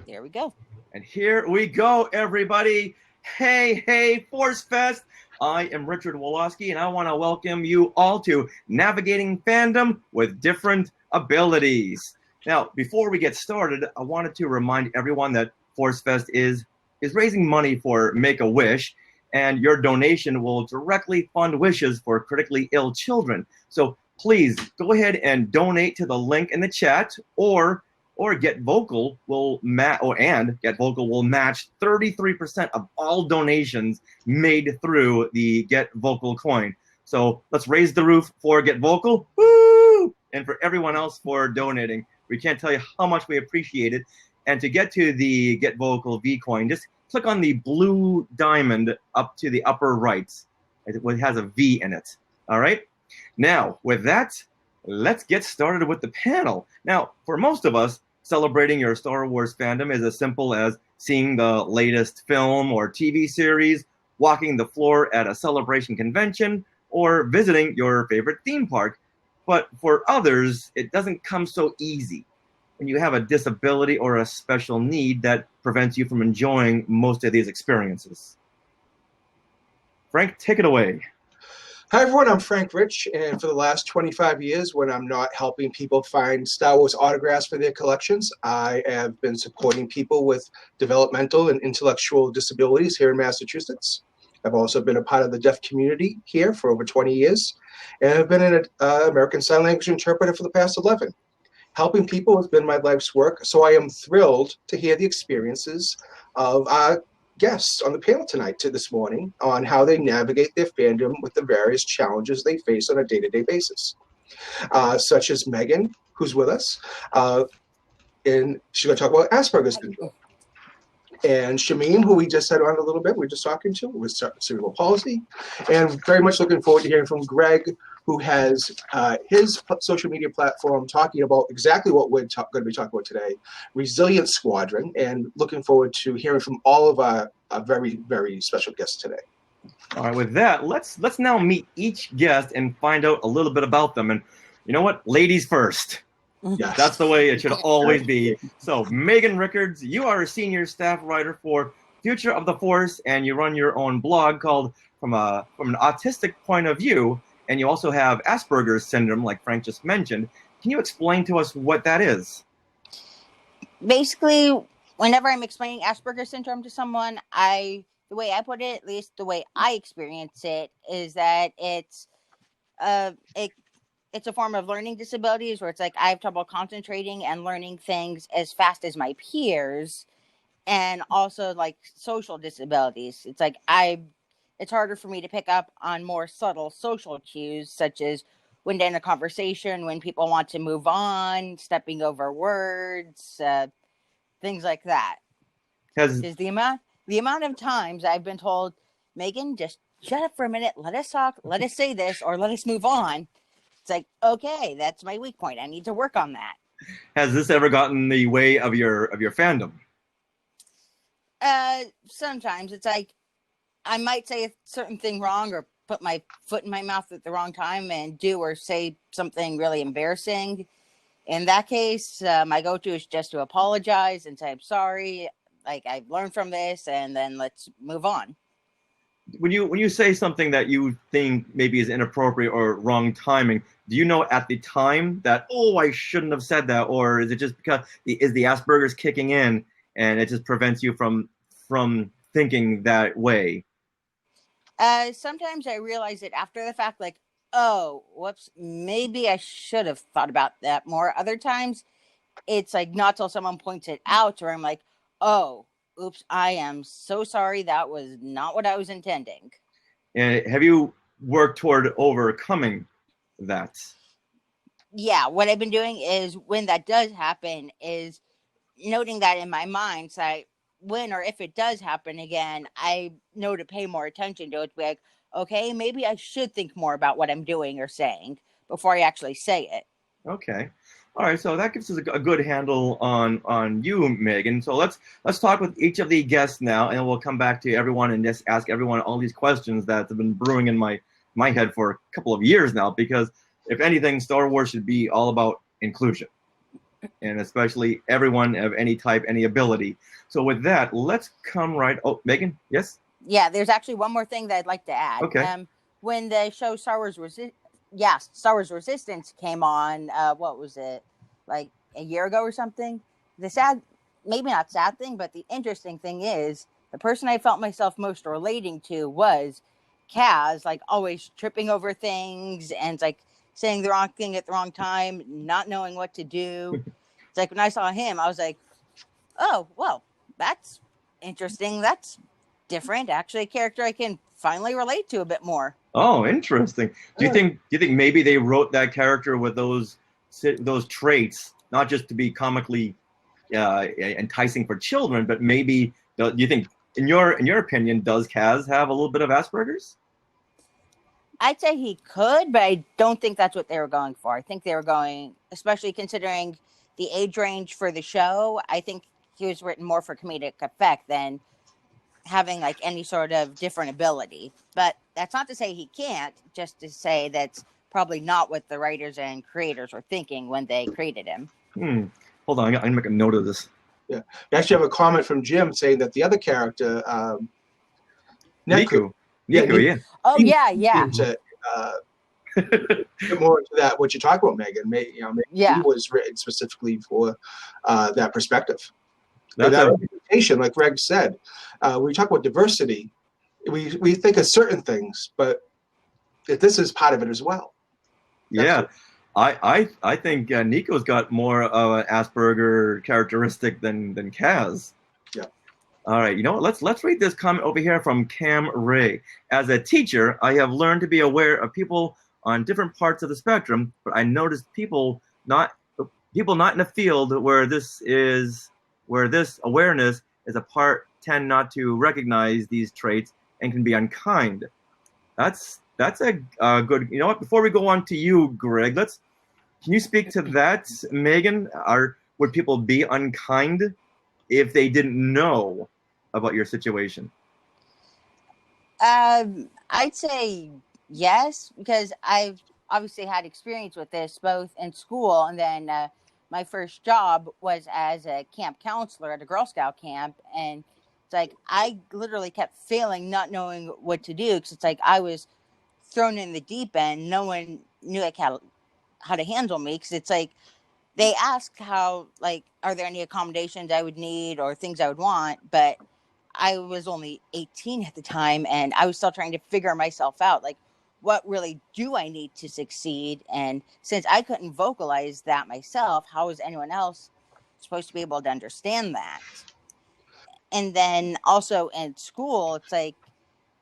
There we go. And here we go, everybody. Hey, Forcefest. I am Richard Woloski, and I want to welcome you all to Navigating Fandom with Different Abilities. Now, before we get started, I wanted to remind everyone that Forcefest is raising money for Make-A-Wish, and your donation will directly fund wishes for critically ill children. So please go ahead and donate to the link in the chat, or Get Vocal will match 33% of all donations made through the Get Vocal coin. So let's raise the roof for Get Vocal, woo! And for everyone else for donating. We can't tell you how much we appreciate it. And to get to the Get Vocal V coin, just click on the blue diamond up to the upper right. It has a V in it. All right. Now, with that, let's get started with the panel. Now, for most of us, celebrating your Star Wars fandom is as simple as seeing the latest film or TV series, walking the floor at a celebration convention, or visiting your favorite theme park. But for others, it doesn't come so easy when you have a disability or a special need that prevents you from enjoying most of these experiences. Frank, take it away. Hi everyone, I'm Frank Rich, and for the last 25 years, when I'm not helping people find Star Wars autographs for their collections, I have been supporting people with developmental and intellectual disabilities here in Massachusetts. I've also been a part of the deaf community here for over 20 years, and I've been an American Sign Language interpreter for the past 11. Helping people has been my life's work, so I am thrilled to hear the experiences of our guests on the panel this morning on how they navigate their fandom with the various challenges they face on a day-to-day basis, such as Megan, who's with us, and she's going to talk about Asperger's syndrome. And Shamim, who we just had on a little bit, we were just talking to, with cerebral palsy. And very much looking forward to hearing from Greg, who has his social media platform talking about exactly what we're going to be talking about today, Resilient Squadron, and looking forward to hearing from all of our very, very special guests today. All right, with that, let's now meet each guest and find out a little bit about them. And you know what? Ladies first. Yes. That's the way it should always be. So, Megan Rickards, you are a senior staff writer for Future of the Force, and you run your own blog called From an Autistic Point of View, and you also have Asperger's syndrome, like Frank just mentioned. Can you explain to us what that is? Basically, whenever I'm explaining Asperger's syndrome to someone, the way I put it, at least the way I experience it, is that it's a form of learning disabilities where it's like I have trouble concentrating and learning things as fast as my peers, and also like social disabilities. It's like it's harder for me to pick up on more subtle social cues, such as when in a conversation, when people want to move on, stepping over words, things like that. Because the amount of times I've been told, Megan, just shut up for a minute, let us talk, let us say this, or let us move on. It's like, okay, that's my weak point. I need to work on that. Has this ever gotten in the way of your fandom? Sometimes it's like I might say a certain thing wrong or put my foot in my mouth at the wrong time and do or say something really embarrassing. In that case, my go-to is just to apologize and say, I'm sorry. Like, I've learned from this, and then let's move on. When you say something that you think maybe is inappropriate or wrong timing, do you know at the time that, I shouldn't have said that? Or is it just because the Asperger's kicking in and it just prevents you from thinking that way? Sometimes I realize it after the fact, like, oh, whoops, maybe I should have thought about that more. Other times it's like not till someone points it out or I'm like, oh, oops, I am so sorry. That was not what I was intending. And have you worked toward overcoming that? Yeah, what I've been doing is when that does happen is noting that in my mind. So when or if it does happen again, I know to pay more attention to it. To be like, okay, maybe I should think more about what I'm doing or saying before I actually say it. Okay. All right, so that gives us a good handle on you, Megan. So let's talk with each of the guests now, and we'll come back to everyone and just ask everyone all these questions that have been brewing in my head for a couple of years now. Because if anything, Star Wars should be all about inclusion. and especially everyone of any type, any ability. So with that, let's come right. Oh, Megan, yes. Yeah, there's actually one more thing that I'd like to add. Okay. When the show Star Wars Resistance came on, what was it, like a year ago or something? The sad, maybe not sad thing, but the interesting thing is the person I felt myself most relating to was Kaz, like always tripping over things and like saying the wrong thing at the wrong time, not knowing what to do. It's like when I saw him, I was like, oh, well, that's interesting. That's different. Actually, a character I can finally relate to a bit more. Oh, interesting. Do you think maybe they wrote that character with those traits, not just to be comically enticing for children, but maybe do you think, in your opinion, does Kaz have a little bit of Asperger's? I'd say he could, but I don't think that's what they were going for. I think they were going, especially considering the age range for the show, I think he was written more for comedic effect than having like any sort of different ability. But that's not to say he can't, just to say that's probably not what the writers and creators were thinking when they created him. Hold on, I'm going to make a note of this. Yeah. We actually have a comment from Jim saying that the other character, Niku. Yeah. Oh, yeah. To, get more into that, what you talk about, Megan. Maybe he was written specifically for that perspective. That representation, like Greg said, when we talk about diversity, we think of certain things, but this is part of it as well. I think Nico's got more of an Asperger characteristic than Kaz. Yeah. All right, you know what? Let's read this comment over here from Cam Ray. As a teacher, I have learned to be aware of people on different parts of the spectrum, but I noticed people not in a field where this awareness is a part tend not to recognize these traits and can be unkind. That's a good. You know what? Before we go on to you, Greg, can you speak to that, Megan? Would people be unkind if they didn't know about your situation? I'd say yes, because I've obviously had experience with this both in school and then my first job was as a camp counselor at a Girl Scout camp. And it's like I literally kept failing, not knowing what to do, because it's like I was thrown in the deep end. No one knew like how to handle me, because it's like they asked how, like, are there any accommodations I would need or things I would want, but I was only 18 at the time and I was still trying to figure myself out, like, what really do I need to succeed? And since I couldn't vocalize that myself, how was anyone else supposed to be able to understand that? And then also in school, it's like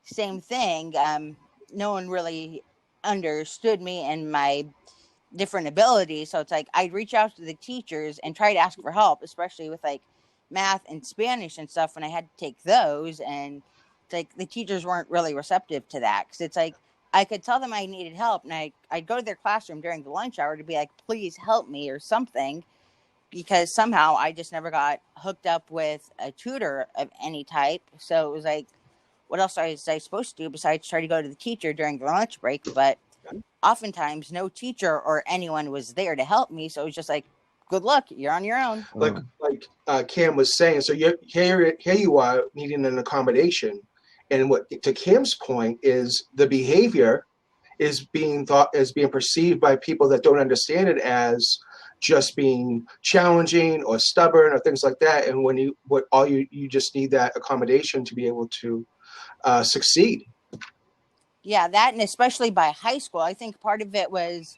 same thing. No one really understood me and my different abilities. So it's like I'd reach out to the teachers and try to ask for help, especially with like math and Spanish and stuff when I had to take those. And it's like the teachers weren't really receptive to that, because it's like I could tell them I needed help, and I'd go to their classroom during the lunch hour to be like, please help me or something, because somehow I just never got hooked up with a tutor of any type. So it was like, what else was I supposed to do besides try to go to the teacher during the lunch break? But oftentimes no teacher or anyone was there to help me. So it was just like, good luck, you're on your own. Like Cam was saying, so here you are needing an accommodation. And what, to Cam's point, is the behavior is being perceived by people that don't understand it as just being challenging or stubborn or things like that. And when you just need that accommodation to be able to succeed. Yeah, that, and especially by high school, I think part of it was,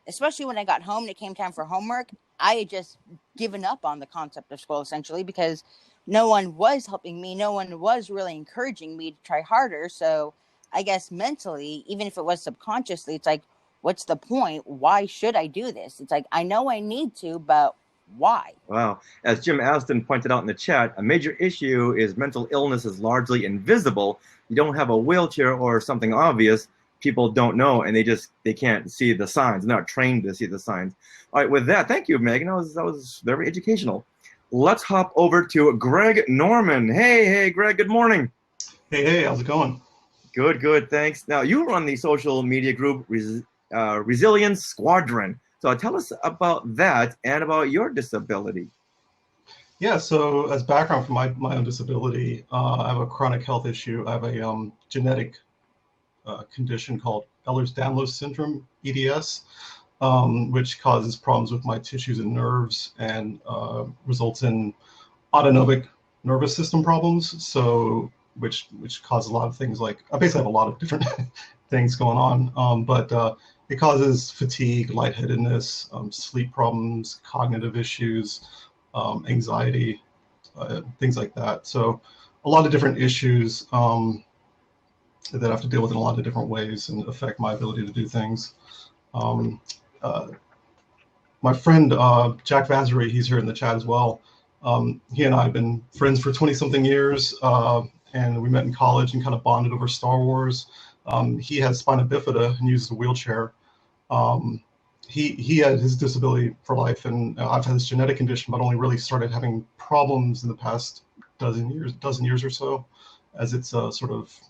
especially when I got home and it came time for homework, I had just given up on the concept of school essentially, because no one was helping me. No one was really encouraging me to try harder. So I guess mentally, even if it was subconsciously, it's like, what's the point? Why should I do this? It's like, I know I need to, but why? Wow. As Jim Aston pointed out in the chat, a major issue is mental illness is largely invisible. You don't have a wheelchair or something obvious. People don't know, and they can't see the signs. They're not trained to see the signs. All right, with that, thank you, Megan. That was very educational. Let's hop over to Greg Norman. Hey, Greg, good morning. Hey, how's it going? Good, thanks. Now, you run the social media group Resilience Squadron. So tell us about that and about your disability. Yeah, so as background for my own disability, I have a chronic health issue. I have a genetic condition called Ehlers-Danlos syndrome, EDS, which causes problems with my tissues and nerves and results in autonomic nervous system problems. So which causes a lot of things like I basically have a lot of different things going on, but it causes fatigue, lightheadedness, sleep problems, cognitive issues, anxiety, things like that. So a lot of different issues that I have to deal with in a lot of different ways and affect my ability to do things. Uh, my friend Jack Vazary, he's here in the chat as well. He and I have been friends for 20-something years, and we met in college and kind of bonded over Star Wars. He has spina bifida and uses a wheelchair. He had his disability for life, and I've had this genetic condition, but only really started having problems in the past dozen years or so, as it's sort of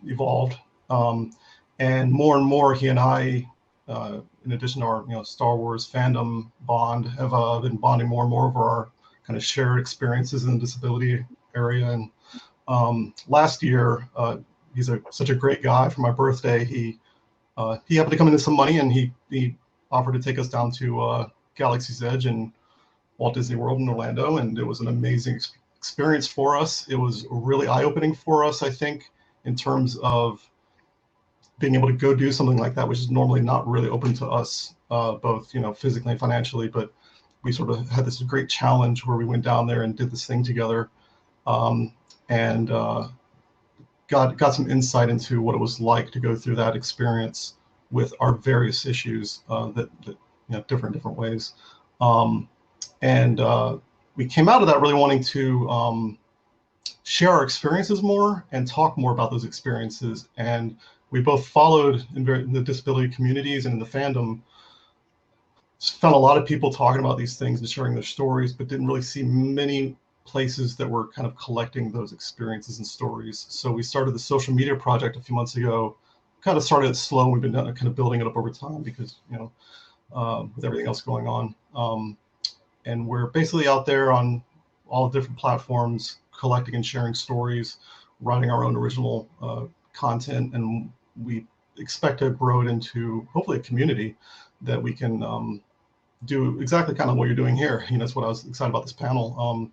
evolved. And more, he and I, in addition to our Star Wars fandom bond, have been bonding more and more over our kind of shared experiences in the disability area. And last year, he's such a great guy. For my birthday, he happened to come into some money, and he offered to take us down to Galaxy's Edge and Walt Disney World in Orlando, and it was an amazing experience for us. It was really eye-opening for us, I think, in terms of being able to go do something like that, which is normally not really open to us, both physically and financially. But we sort of had this great challenge where we went down there and did this thing together, and got some insight into what it was like to go through that experience with our various issues that different ways. And we came out of that really wanting to share our experiences more and talk more about those experiences. And we both followed in the disability communities and in the fandom, found a lot of people talking about these things and sharing their stories, but didn't really see many places that were kind of collecting those experiences and stories. So we started the social media project a few months ago. Kind of started slow, and we've been kind of building it up over time because with everything else going on. And we're basically out there on all the different platforms, collecting and sharing stories, writing our own original content, and we expect to grow it into hopefully a community that we can do exactly kind of what you're doing here. That's what I was excited about this panel,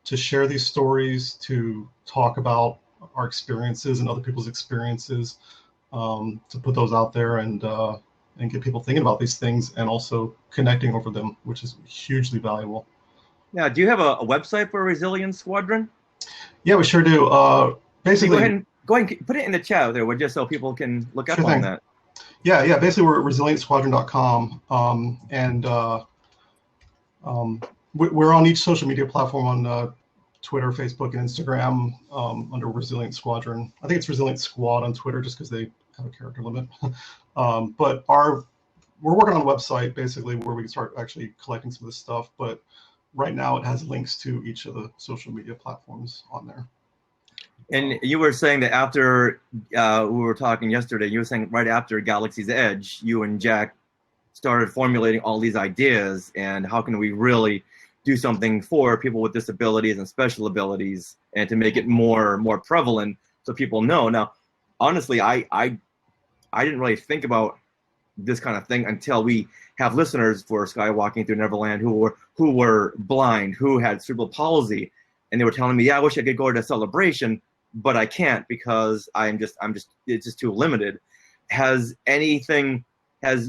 to share these stories, to talk about our experiences and other people's experiences, to put those out there and get people thinking about these things and also connecting over them, which is hugely valuable. Now, do you have a website for Resilience Squadron? Yeah, we sure do. Basically, go ahead and put it in the chat there, just so people can look up on that. Yeah. Basically, we're at resilientsquadron.com, and we're on each social media platform on Twitter, Facebook, and Instagram under Resilient Squadron. I think it's Resilient Squad on Twitter just because they have a character limit. But we're working on a website basically where we can start actually collecting some of this stuff. But right now it has links to each of the social media platforms on there. And you were saying that after we were talking yesterday, you were saying right after Galaxy's Edge, you and Jack started formulating all these ideas and how can we really do something for people with disabilities and special abilities and to make it more prevalent so people know. Now, honestly, I didn't really think about this kind of thing until we have listeners for Skywalking Through Neverland who were blind, who had cerebral palsy, and they were telling me, yeah, I wish I could go to the celebration, but I can't because it's just too limited. Has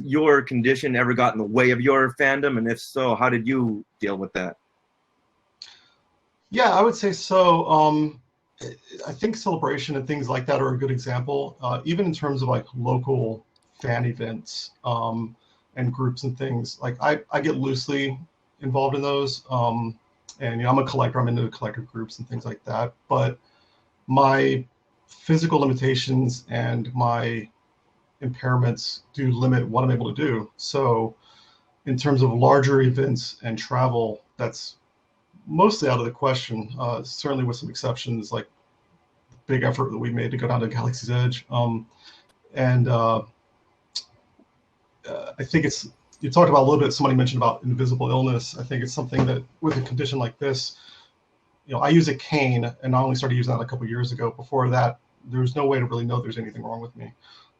your condition ever gotten in the way of your fandom? And if so, how did you deal with that? Yeah, I would say so. I think celebration and things like that are a good example, even in terms of like local fan events and groups and things. Like I get loosely involved in those. And I'm a collector, I'm into collector groups and things like that. But my physical limitations and my impairments do limit what I'm able to do. So in terms of larger events and travel, that's mostly out of the question, certainly with some exceptions, like the big effort that we made to go down to Galaxy's Edge. I think you talked about a little bit, somebody mentioned about invisible illness. I think it's something that with a condition like this, I use a cane, and I only started using that a couple of years ago. Before that, there's no way to really know there's anything wrong with me.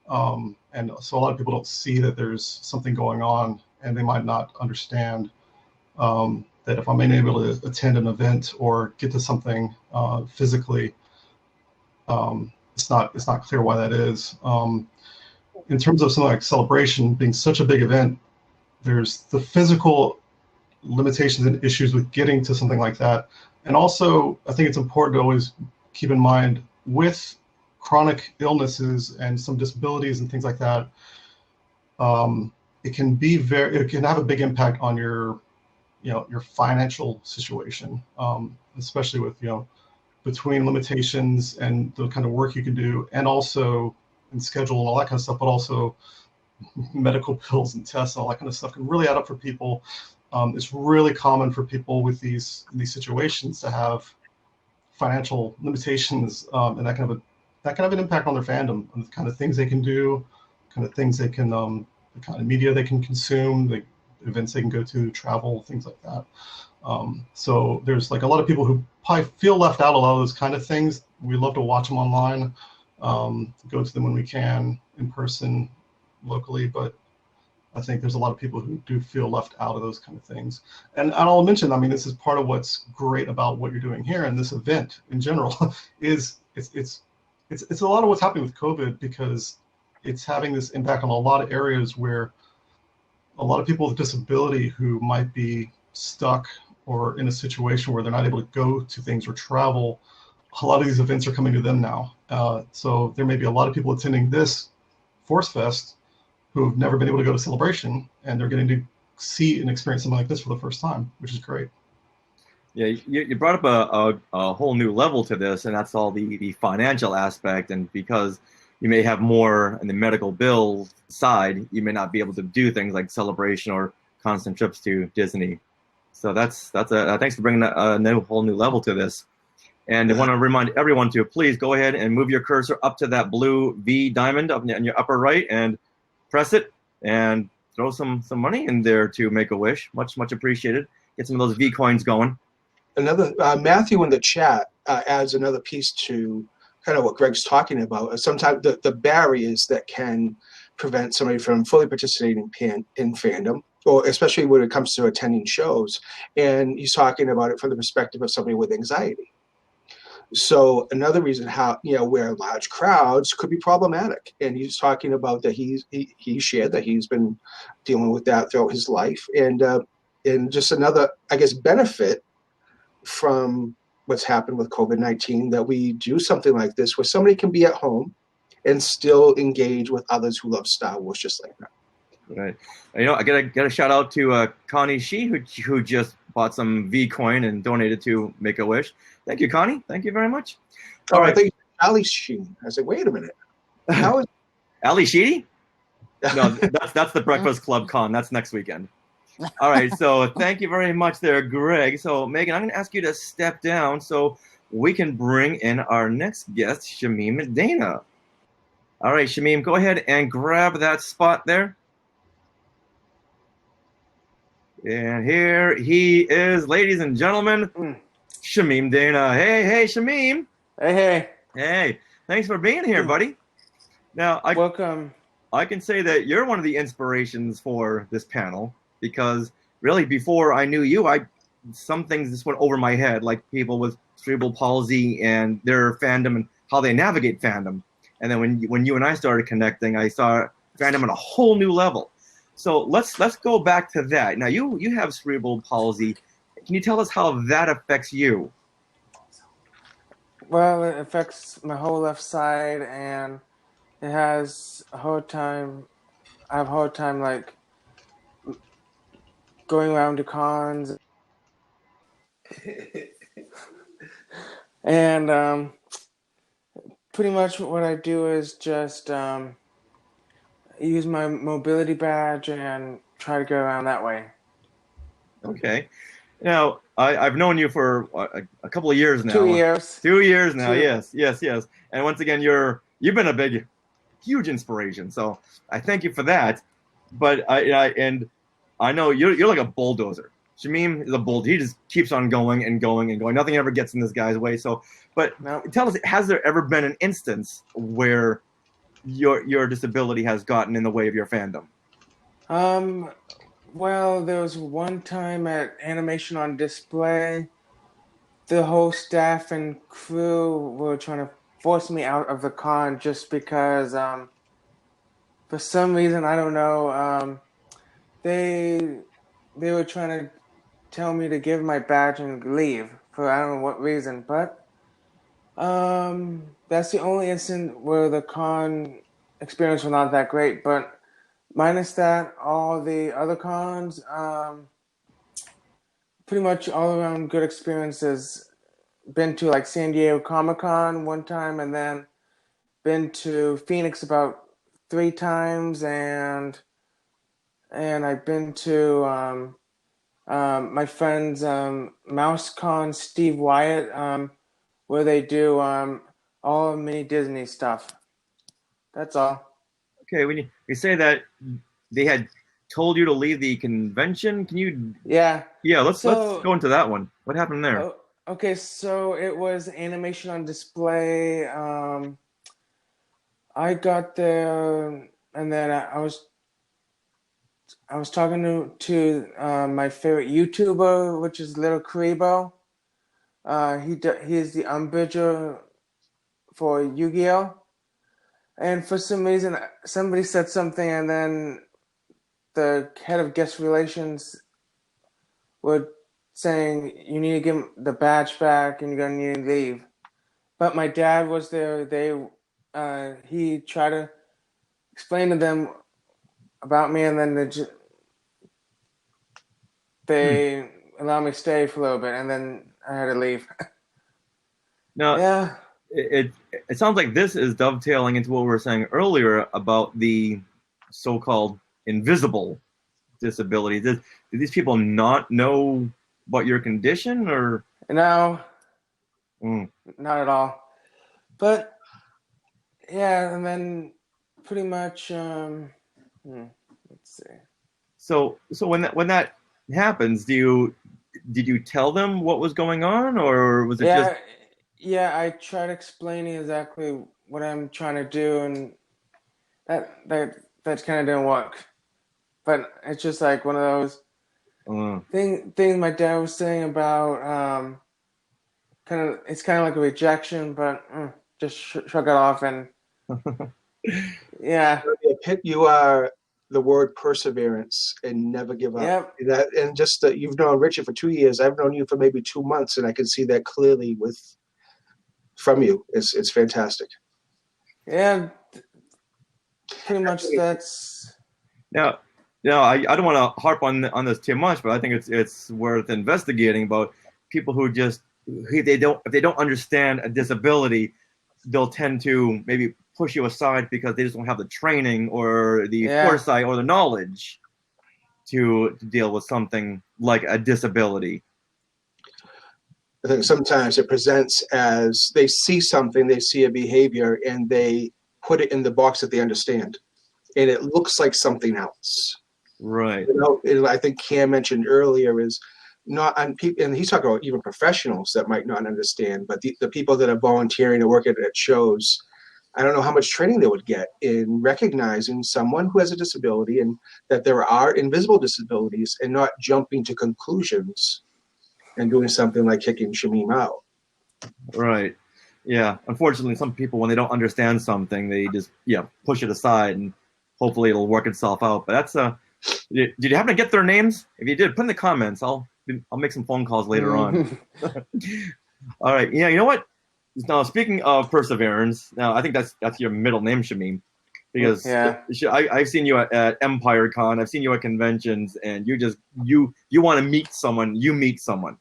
And so a lot of people don't see that there's something going on, and they might not understand that if I'm unable to attend an event or get to something physically, it's not clear why that is. In terms of something like Celebration being such a big event, there's the physical limitations and issues with getting to something like that. And also, I think it's important to always keep in mind with chronic illnesses and some disabilities and things like that, it can have a big impact on your financial situation, especially with, between limitations and the kind of work you can do, and also in schedule and all that kind of stuff, but also medical bills and tests and all that kind of stuff can really add up for people. It's really common for people with these situations to have financial limitations, and that can have an impact on their fandom and the kind of things they can do, kind of things they can, the kind of media they can consume, the events they can go to, travel, things like that. So there's like a lot of people who probably feel left out a lot of those kind of things. We love to watch them online, go to them when we can in person, locally, but I think there's a lot of people who do feel left out of those kind of things. And I'll mention, I mean, this is part of what's great about what you're doing here and this event in general is it's a lot of what's happening with COVID, because it's having this impact on a lot of areas where a lot of people with disability who might be stuck or in a situation where they're not able to go to things or travel, a lot of these events are coming to them now. So there may be a lot of people attending this Forcefest who have never been able to go to Celebration, and they're getting to see and experience something like this for the first time, which is great. Yeah, you brought up a whole new level to this, and that's all the financial aspect. And because you may have more in the medical bill side, you may not be able to do things like Celebration or constant trips to Disney. So that's thanks for bringing a whole new level to this. And I want to remind everyone to please go ahead and move your cursor up to that blue V diamond up in your upper right and press it and throw some money in there to make a wish. Much appreciated. Get some of those V coins going. Another Matthew in the chat adds another piece to kind of what Greg's talking about. Sometimes the barriers that can prevent somebody from fully participating in fandom, or especially when it comes to attending shows. And he's talking about it from the perspective of somebody with anxiety. So another reason how, where large crowds could be problematic. And he's talking about that he shared that he's been dealing with that throughout his life. And just another, I guess, benefit from what's happened with COVID-19, that we do something like this where somebody can be at home and still engage with others who love Star Wars just like that. Right. I got a shout out to Connie Shee, who just bought some V coin and donated to Make-A-Wish. Thank you, Connie. Thank you very much. All right. I think Ali Sheen. I said, wait a minute. How is Ali Sheedy? No, that's the Breakfast Club con. That's next weekend. All right. So thank you very much there, Greg. So Megan, I'm going to ask you to step down so we can bring in our next guest, Shamim Dana. All right, Shamim, go ahead and grab that spot there. And here he is, ladies and gentlemen, Shamim Dana. Hey, Shamim. Hey, thanks for being here, buddy. Now, welcome. I can say that you're one of the inspirations for this panel, because really before I knew you, some things just went over my head, like people with cerebral palsy and their fandom and how they navigate fandom. And then when you and I started connecting, I saw fandom on a whole new level. So let's go back to that. Now you have cerebral palsy. Can you tell us how that affects you? Well, it affects my whole left side, and it has I have a hard time like going around to cons. And pretty much what I do is just use my mobility badge and try to go around that way. Okay. Now, I've known you for a couple of years now. 2 years. 2 years now, yes. And once again, you've been a huge inspiration. So I thank you for that. but I know you're like a bulldozer. Shamim is a bulldozer. He just keeps on going and going and going. Nothing ever gets in this guy's way. So, but No. tell us, has there ever been an instance where your disability has gotten in the way of your fandom? Well, there was one time at Animation on Display, the whole staff and crew were trying to force me out of the con just because, for some reason, I don't know, they were trying to tell me to give my badge and leave for I don't know what reason, but that's the only instant where the con experience was not that great. But minus that, all the other cons, pretty much all around good experiences. Been to like San Diego Comic-Con one time, and then been to Phoenix about 3 times, and I've been to my friend's MouseCon Steve Wyatt, where they do all mini Disney stuff. That's all. Okay, when you say that they had told you to leave the convention, can you? Yeah. Yeah, let's So, go into that one. What happened there? okay, so it was Animation on Display. I got there, and then I was talking to my favorite YouTuber, which is Little Karibo. He is the Umbridger for Yu-Gi-Oh! And for some reason, somebody said something, and then the head of guest relations were saying, you need to give him the badge back, and you're going to need to leave. But my dad was there. He tried to explain to them about me, and then they allowed me to stay for a little bit, and then I had to leave. Now, Yeah. it sounds like this is dovetailing into what we were saying earlier about the so-called invisible disability. Do these people not know about your condition, or? No, Mm. not at all. But yeah, and then pretty much let's see. So when that happens, did you tell them what was going on, or was it just? Yeah, I tried explaining exactly what I'm trying to do, and that kind of didn't work. But it's just like one of those things my dad was saying about it's kind of like a rejection, but just shrug it off, and yeah. You are the word perseverance and never give up. Yep. That and just that you've known Richard for 2 years. I've known you for maybe 2 months, and I can see that clearly from you. It's fantastic. Yeah, pretty much that's. Now, I don't want to harp on this too much, but I think it's worth investigating about people who just if they don't understand a disability, they'll tend to maybe push you aside because they just don't have the training or the foresight or the knowledge to deal with something like a disability. I think sometimes it presents as they see something, they see a behavior, and they put it in the box that they understand, and it looks like something else. Right. I think Cam mentioned earlier is not on people, and he's talking about even professionals that might not understand, but the people that are volunteering to work at shows, I don't know how much training they would get in recognizing someone who has a disability and that there are invisible disabilities and not jumping to conclusions and doing something like kicking Shamim out. Right. Yeah. Unfortunately, some people, when they don't understand something, they just push it aside, and hopefully it'll work itself out. But that's did you happen to get their names? If you did, put in the comments. I'll make some phone calls later on. All right. Yeah. You know what? Now, speaking of perseverance, now I think that's your middle name, Shamim, because I've seen you at Empire Con, I've seen you at conventions, and you want to meet someone, you meet someone,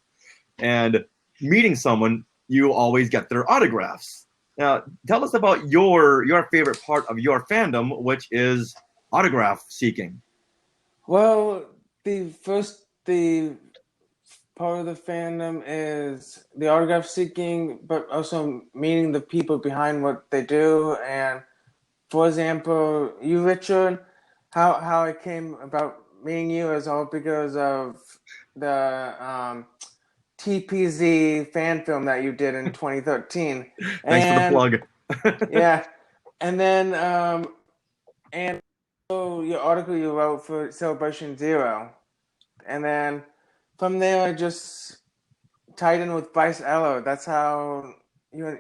and meeting someone, you always get their autographs. Now, tell us about your favorite part of your fandom, which is autograph seeking. Well, the part of the fandom is the autograph seeking, but also meeting the people behind what they do. And for example, you, Richard, how I came about meeting you is all because of the TPZ fan film that you did in 2013. Thanks for the And plug. yeah, and then and so your article you wrote for Celebration Zero, and then from there I just tied in with Bryce Eller. That's how you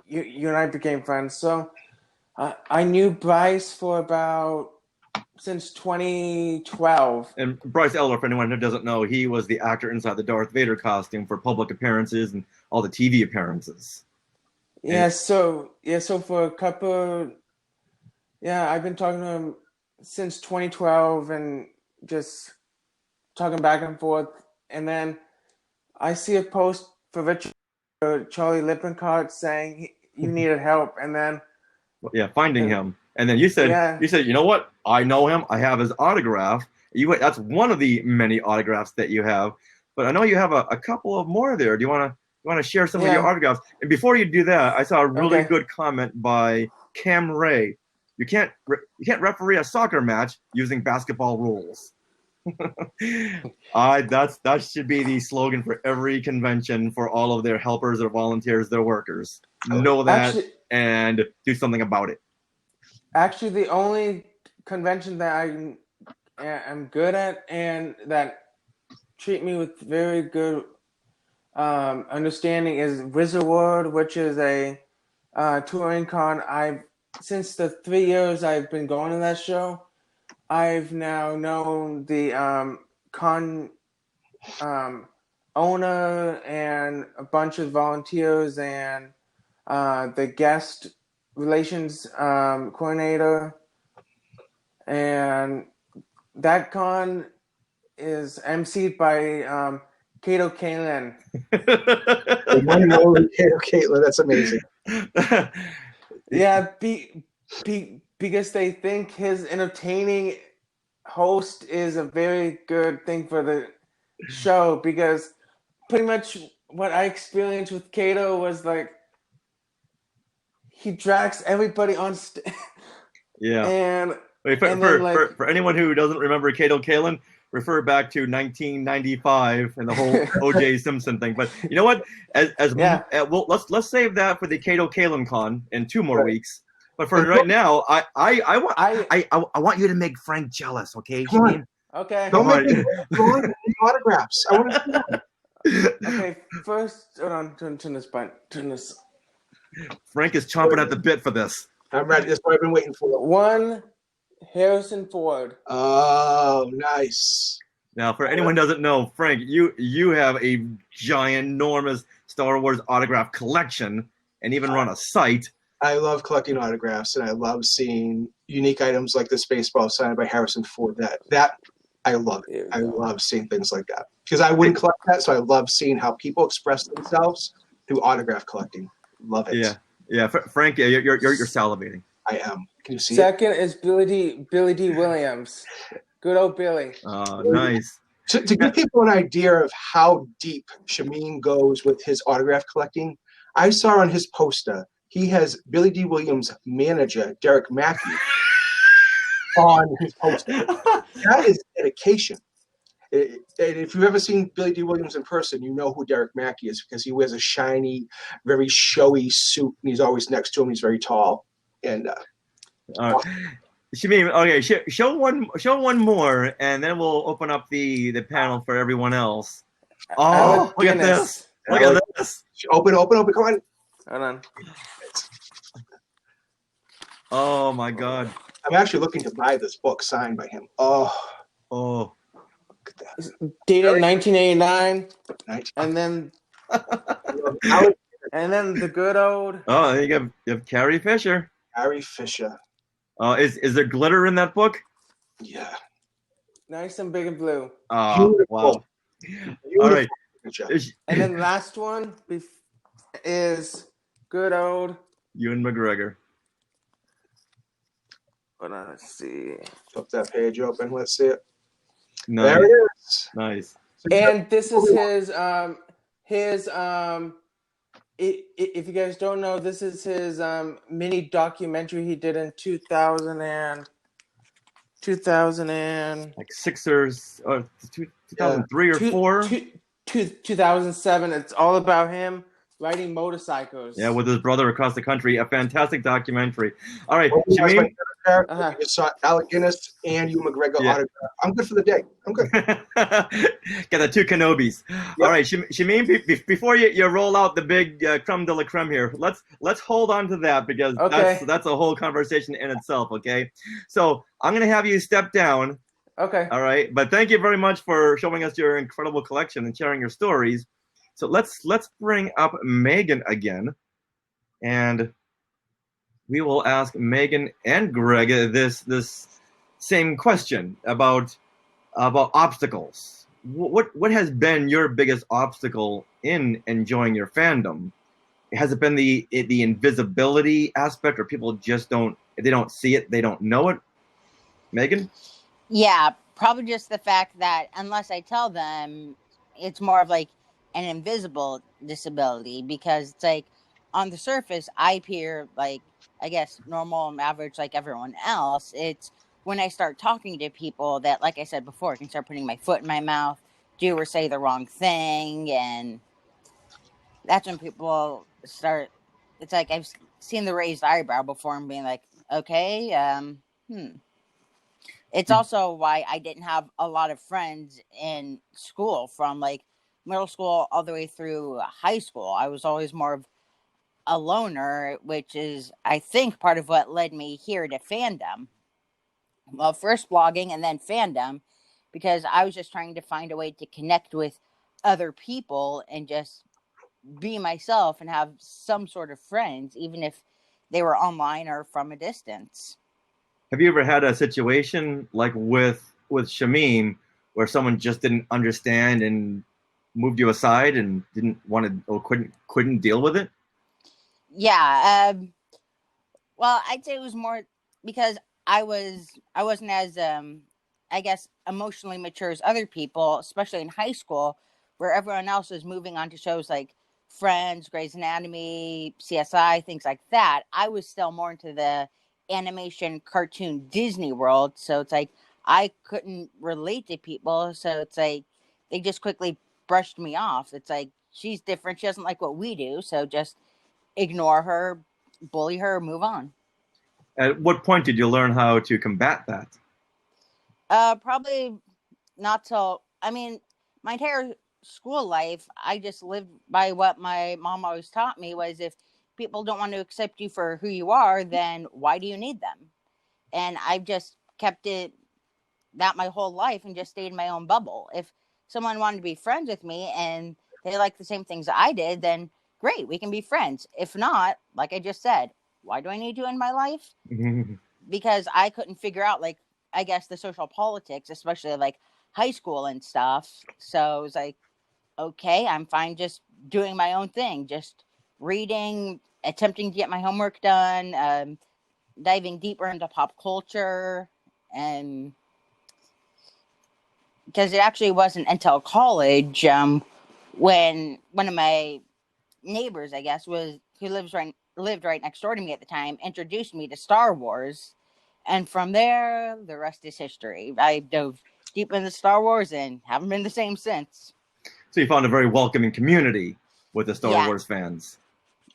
and I became friends. So I knew Bryce for about since 2012. And Bryce Eller, for anyone who doesn't know, he was the actor inside the Darth Vader costume for public appearances and all the TV appearances. Yeah, so for a couple, yeah, I've been talking to him since 2012 and just talking back and forth. And then I see a post for Richard Charlie Lippincott saying you needed help, and then Yeah, finding him. And then you said, yeah, you know what? I know him. I have his autograph. That's one of the many autographs that you have. But I know you have a couple of more there. Do you want to share some of your autographs? And before you do that, I saw a really good comment by Cam Ray. You can't referee a soccer match using basketball rules. That should be the slogan for every convention for all of their helpers, their volunteers, their workers. Know that and do something about it. Actually, the only convention that I am good at and that treat me with very good understanding is Wizard World, which is a touring con. Since the 3 years I've been going to that show, I've now known the con owner and a bunch of volunteers and the guest relations coordinator, and that con is emceed by Kato Kalin. The one and only Kato Caitlin. That's amazing. Yeah, because they think his entertaining host is a very good thing for the show, because pretty much what I experienced with Kato was like he drags everybody on stage. Yeah. And for anyone who doesn't remember Kato Kalin, refer back to 1995 and the whole O.J. Simpson thing. But you know what? Well, let's save that for the Kato Kalin con in 2 more weeks. But for right now, I want you to make Frank jealous, okay? Come on. Okay. Don't make me autographs. I want to see them. Okay, first, hold on, turn this button. Turn this. Frank is chomping at the bit for this. I'm ready. That's what I've been waiting for. One, Harrison Ford. Oh, nice. Now, for anyone who doesn't know, Frank, you have a giant, enormous Star Wars autograph collection and even run a site. I love collecting autographs, and I love seeing unique items like this baseball signed by Harrison Ford. That I love it. I love seeing things like that because I wouldn't collect that, so I love seeing how people express themselves through autograph collecting. Love it. Yeah. Frank, you're salivating. I am. Can you see Second is Billy D. Williams. Good old Billy. Nice. To give people an idea of how deep Shameen goes with his autograph collecting, I saw on his poster he has Billy D. Williams' manager, Derek Mackey, on his poster. That is dedication. And if you've ever seen Billy D. Williams in person, you know who Derek Mackey is because he wears a shiny, very showy suit, and he's always next to him. He's very tall. And show one more, and then we'll open up the panel for everyone else. Oh, look at this! Look at this! Open! Come on! Hold on. Oh my God! I'm actually looking to buy this book signed by him. Oh. Dated 1989, and then the good old. Oh, you have Carrie Fisher. Carrie Fisher. Is there glitter in that book? Yeah. Nice and big and blue. Oh, wow. All right. And then the last one is good old Ewan McGregor. Hold on, let's see. Flip that page open. Let's see it. Nice. There it is. Nice. And this is his if you guys don't know, this is his mini documentary he did in 2000 and 2000 and like 2003 or two, 4. two, 2007. It's all about him riding motorcycles. Yeah, with his brother across the country. A fantastic documentary. All right, Well, that's my Shamim. favorite character. Uh-huh. We just saw Alec Guinness and Hugh McGregor Yeah. autograph. I'm good for the day. I'm good. Got the 2 Kenobis. All right, Shamim, before you roll out the big creme de la creme here, let's hold on to that because Okay. that's a whole conversation in itself, okay? So I'm going to have you step down, Okay. all right? But thank you very much for showing us your incredible collection and sharing your stories. So let's bring up Megan again, and we will ask Megan and Greg this same question about obstacles. What has been your biggest obstacle in enjoying your fandom? Has it been the invisibility aspect, or people just don't see it, they don't know it? Megan? Yeah, probably just the fact that unless I tell them, it's more of like an invisible disability, because it's like on the surface I appear like, I guess, normal and average like everyone else. It's when I start talking to people that, like I said before, I can start putting my foot in my mouth, do or say the wrong thing, and that's when people start. It's like I've seen the raised eyebrow before and being like, okay, It's also why I didn't have a lot of friends in school, from like middle school all the way through high school. I was always more of a loner, which is, I think, part of what led me here to Fandom. Well, first blogging and then Fandom, because I was just trying to find a way to connect with other people and just be myself and have some sort of friends, even if they were online or from a distance. Have you ever had a situation like with Shamim where someone just didn't understand and moved you aside and didn't want to or couldn't deal with it? Yeah. Well, I'd say it was more because I wasn't as I guess emotionally mature as other people, especially in high school, where everyone else was moving on to shows like Friends, Grey's Anatomy, CSI, things like that. I was still more into the animation cartoon Disney world, so it's like I couldn't relate to people, so it's like they just quickly brushed me off. It's like, she's different, she doesn't like what we do, so just ignore her, bully her, move on. At what point did you learn how to combat that? Probably not till, I mean, my entire school life, I just lived by what my mom always taught me was, if people don't want to accept you for who you are, then why do you need them? And I've just kept it that my whole life and just stayed in my own bubble. If someone wanted to be friends with me and they like the same things I did, then great, we can be friends. If not, like I just said, why do I need you in my life? Because I couldn't figure out, like, I guess the social politics, especially like high school and stuff. So it was like, okay, I'm fine just doing my own thing, just reading, attempting to get my homework done, diving deeper into pop culture. And because it actually wasn't until college, when one of my neighbors, I guess, who lived right next door to me at the time, introduced me to Star Wars, and from there the rest is history. I dove deep into Star Wars and haven't been the same since. So you found a very welcoming community with the Star Yeah. Wars fans.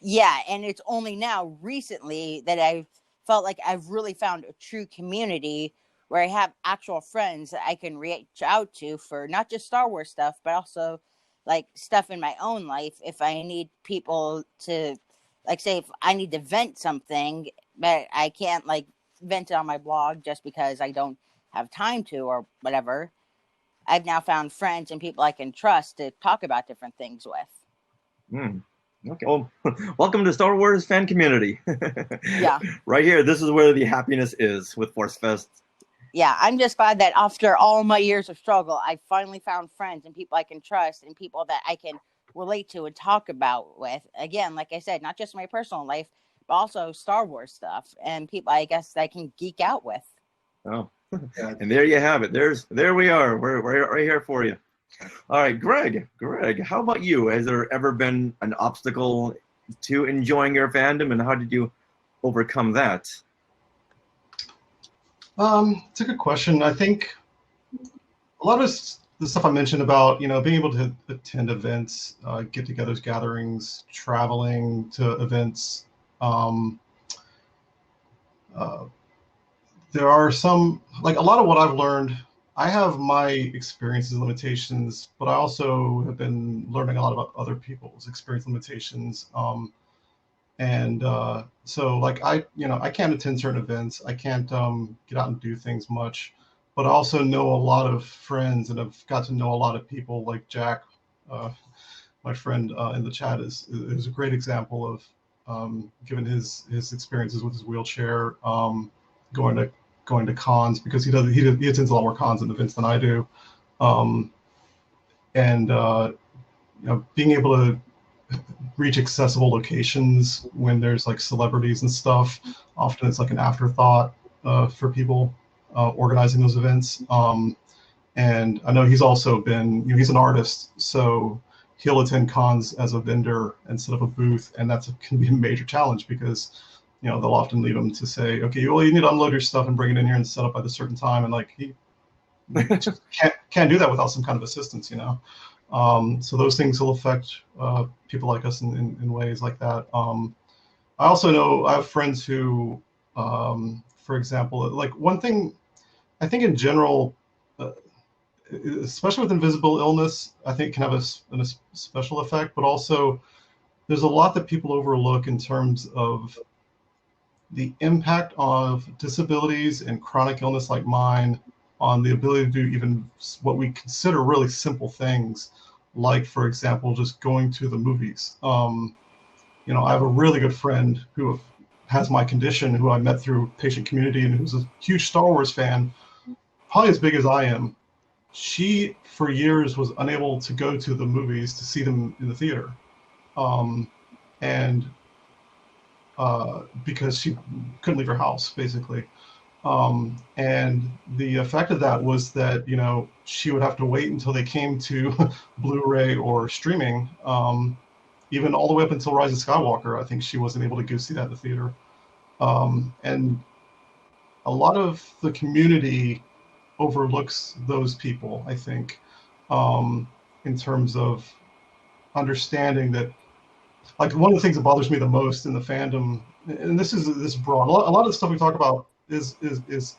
Yeah, and it's only now recently that I've felt like I've really found a true community where I have actual friends that I can reach out to for not just Star Wars stuff, but also like stuff in my own life. If I need people to, like, say, if I need to vent something, but I can't like vent it on my blog just because I don't have time to or whatever, I've now found friends and people I can trust to talk about different things with. Okay. Well, welcome to Star Wars fan community. Yeah. Right here, this is where the happiness is with Forcefest. Yeah, I'm just glad that after all my years of struggle, I finally found friends and people I can trust and people that I can relate to and talk about with. Again, like I said, not just my personal life, but also Star Wars stuff and people I guess that I can geek out with. Oh, and there you have it. There we are. We're right here for you. All right, Greg, how about you? Has there ever been an obstacle to enjoying your fandom, and how did you overcome that? It's a good question. I think a lot of the stuff I mentioned about, being able to attend events, get-togethers, gatherings, traveling to events. Um, uh, there are some, like a lot of what I've learned, I have my experiences and limitations, but I also have been learning a lot about other people's experience limitations. And so like I can't attend certain events. I can't get out and do things much, but I also know a lot of friends and I've got to know a lot of people like Jack, uh, my friend in the chat is a great example of given his experiences with his wheelchair, going to cons because he attends a lot more cons and events than I do, um, and being able to reach accessible locations when there's like celebrities and stuff. Often it's like an afterthought for people organizing those events. And I know he's also been, he's an artist, so he'll attend cons as a vendor and set up a booth, and can be a major challenge because they'll often leave him to say, okay, well, you need to unload your stuff and bring it in here and set up at a certain time, and like he just can't do that without some kind of assistance, So those things will affect people like us in ways like that. I also know I have friends who, for example, like one thing I think in general, especially with invisible illness, I think can have a special effect, but also there's a lot that people overlook in terms of the impact of disabilities and chronic illness like mine on the ability to do even what we consider really simple things, like, for example, just going to the movies. I have a really good friend who has my condition, who I met through patient community, and who's a huge Star Wars fan, probably as big as I am. She, for years, was unable to go to the movies to see them in the theater. And because she couldn't leave her house, basically. And the effect of that was that, she would have to wait until they came to Blu-ray or streaming, even all the way up until Rise of Skywalker. I think she wasn't able to go see that in the theater. And a lot of the community overlooks those people, I think, in terms of understanding that, like, one of the things that bothers me the most in the fandom, and this is broad, a lot of the stuff we talk about is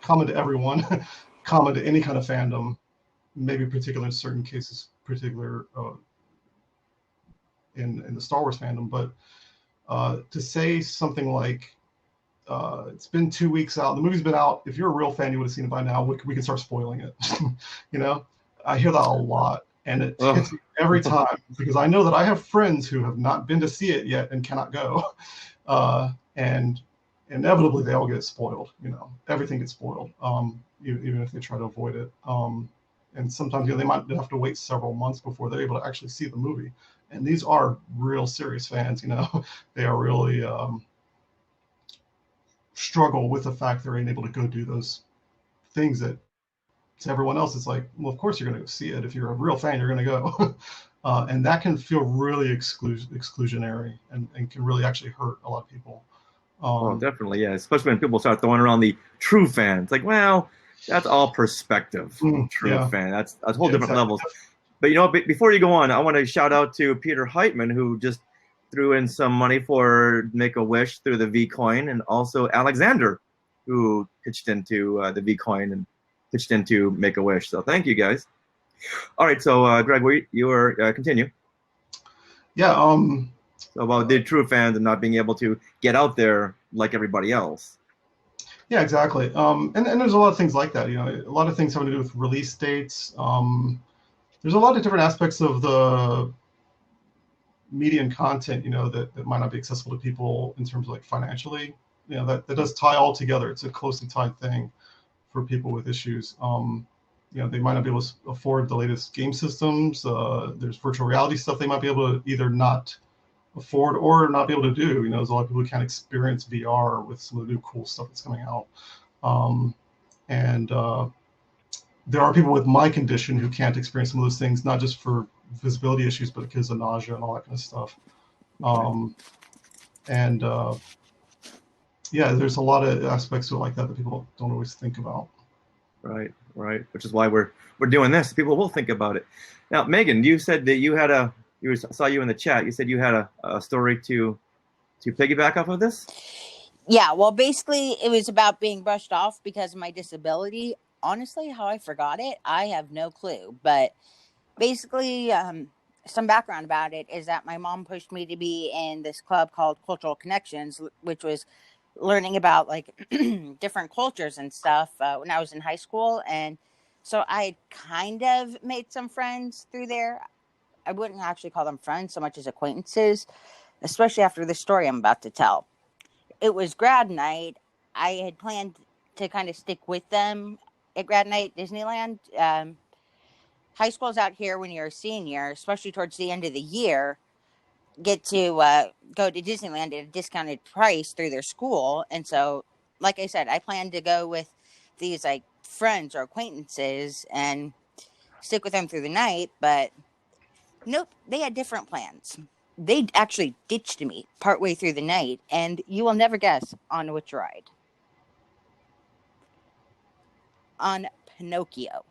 common to everyone, common to any kind of fandom, maybe particular in certain cases, particular in the Star Wars fandom, but to say something like, it's been 2 weeks out, the movie's been out, if you're a real fan, you would have seen it by now, we can start spoiling it. I hear that a lot, and it hits me every time, because I know that I have friends who have not been to see it yet and cannot go, and inevitably they all get spoiled. Everything gets spoiled, even if they try to avoid it. And sometimes they might have to wait several months before they're able to actually see the movie. And these are real serious fans. They are really struggle with the fact they're unable to go do those things that to everyone else it's like, well, of course you're going to go see it. If you're a real fan, you're going to go. And that can feel really exclusionary and can really actually hurt a lot of people. Oh, definitely, yeah. Especially when people start throwing around the true fans. Like, well, that's all perspective. True fan. That's a whole different levels. But before you go on, I want to shout out to Peter Heitman, who just threw in some money for Make-A-Wish through the V-Coin, and also Alexander, who pitched into the V-Coin and pitched into Make-A-Wish. So thank you, guys. All right, so Greg, you were continue. Yeah. So about the true fans and not being able to get out there like everybody else. Yeah, exactly. And there's a lot of things like that. A lot of things having to do with release dates. There's a lot of different aspects of the media and content, that might not be accessible to people in terms of like financially. That does tie all together. It's a closely tied thing for people with issues. They might not be able to afford the latest game systems. There's virtual reality stuff they might be able to either not afford or not be able to do. There's a lot of people who can't experience VR with some of the new cool stuff that's coming out. And there are people with my condition who can't experience some of those things, not just for visibility issues, but because of nausea and all that kind of stuff. And yeah, there's a lot of aspects to it like that that people don't always think about. Right, right. Which is why we're doing this. People will think about it. Now, Megan, you said that you had saw you in the chat. You said you had a story to piggyback off of this. Yeah, well, basically, it was about being brushed off because of my disability. Honestly, how I forgot it, I have no clue. But basically, some background about it is that my mom pushed me to be in this club called Cultural Connections, which was learning about like different cultures and stuff when I was in high school. And so I kind of made some friends through there. I wouldn't actually call them friends so much as acquaintances, especially after the story I'm about to tell. It was grad night. I had planned to kind of stick with them at grad night Disneyland. High schools out here, when you're a senior, especially towards the end of the year, get to go to Disneyland at a discounted price through their school. And so, like I said, I planned to go with these like friends or acquaintances and stick with them through the night. But nope, they had different plans. They actually ditched me partway through the night, and you will never guess on which ride. On Pinocchio.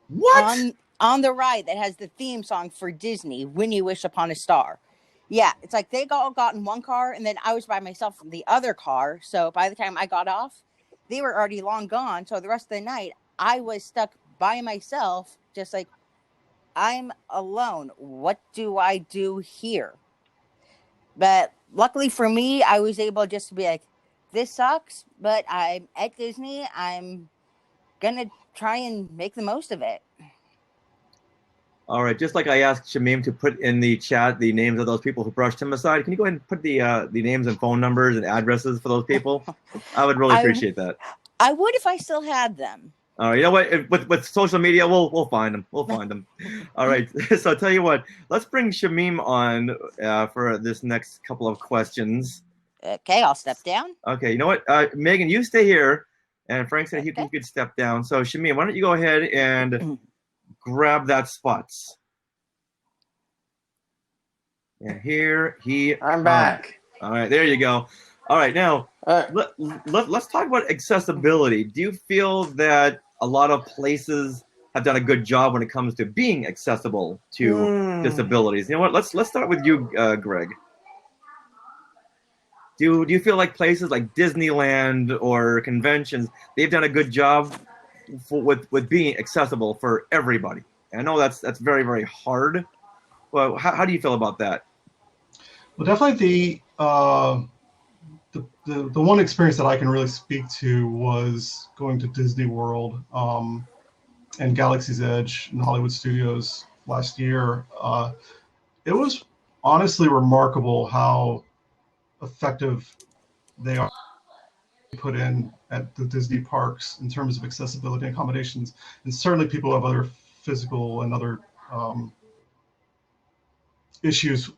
What? On the ride that has the theme song for Disney, When You Wish Upon a Star. Yeah, it's like they all got in one car, and then I was by myself in the other car. So by the time I got off, they were already long gone. So the rest of the night, I was stuck by myself, just like, I'm alone. What do I do here? But luckily for me, I was able just to be like, this sucks, but I'm at Disney. I'm gonna try and make the most of it. All right. Just like I asked Shamim to put in the chat the names of those people who brushed him aside, can you go ahead and put the names and phone numbers and addresses for those people? I would really appreciate that. I would if I still had them. All right, you know what? With social media, we'll find them. We'll find them. All right. So I'll tell you what. Let's bring Shamim on for this next couple of questions. Okay, I'll step down. Okay. You know what, Megan, you stay here, and Frank said he could step down. So Shamim, why don't you go ahead and grab that spot? And here I'm back. All right, there you go. All right, now let's talk about accessibility. Do you feel that a lot of places have done a good job when it comes to being accessible to disabilities? You know what? Let's start with you, Greg. Do you feel like places like Disneyland or conventions, they've done a good job with being accessible for everybody? And I know that's very, very hard. Well, how do you feel about that? Well, definitely the one experience that I can really speak to was going to Disney World and Galaxy's Edge in Hollywood Studios last year. It was honestly remarkable how effective they are put in at the Disney parks in terms of accessibility and accommodations. And certainly people have other physical and other issues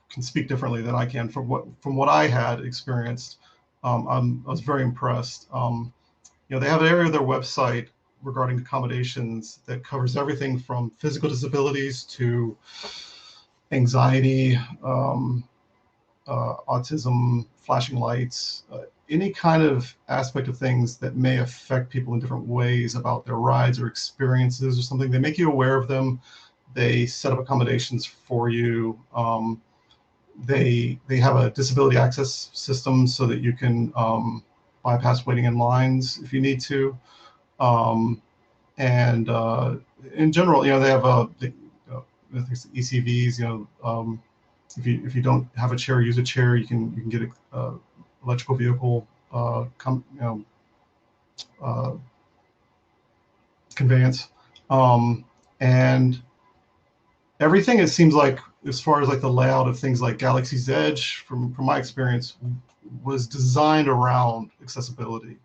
can speak differently than I can. From what I had experienced, I was very impressed. They have an area of their website regarding accommodations that covers everything from physical disabilities to anxiety, autism, flashing lights, any kind of aspect of things that may affect people in different ways about their rides or experiences or something. They make you aware of them. They set up accommodations for you. They have a disability access system so that you can bypass waiting in lines if you need to. And in general, they have ECVs. If you don't have a chair, use a chair. You can get a electrical vehicle conveyance, and everything. It seems like, as far as like the layout of things like Galaxy's Edge, from my experience, was designed around accessibility.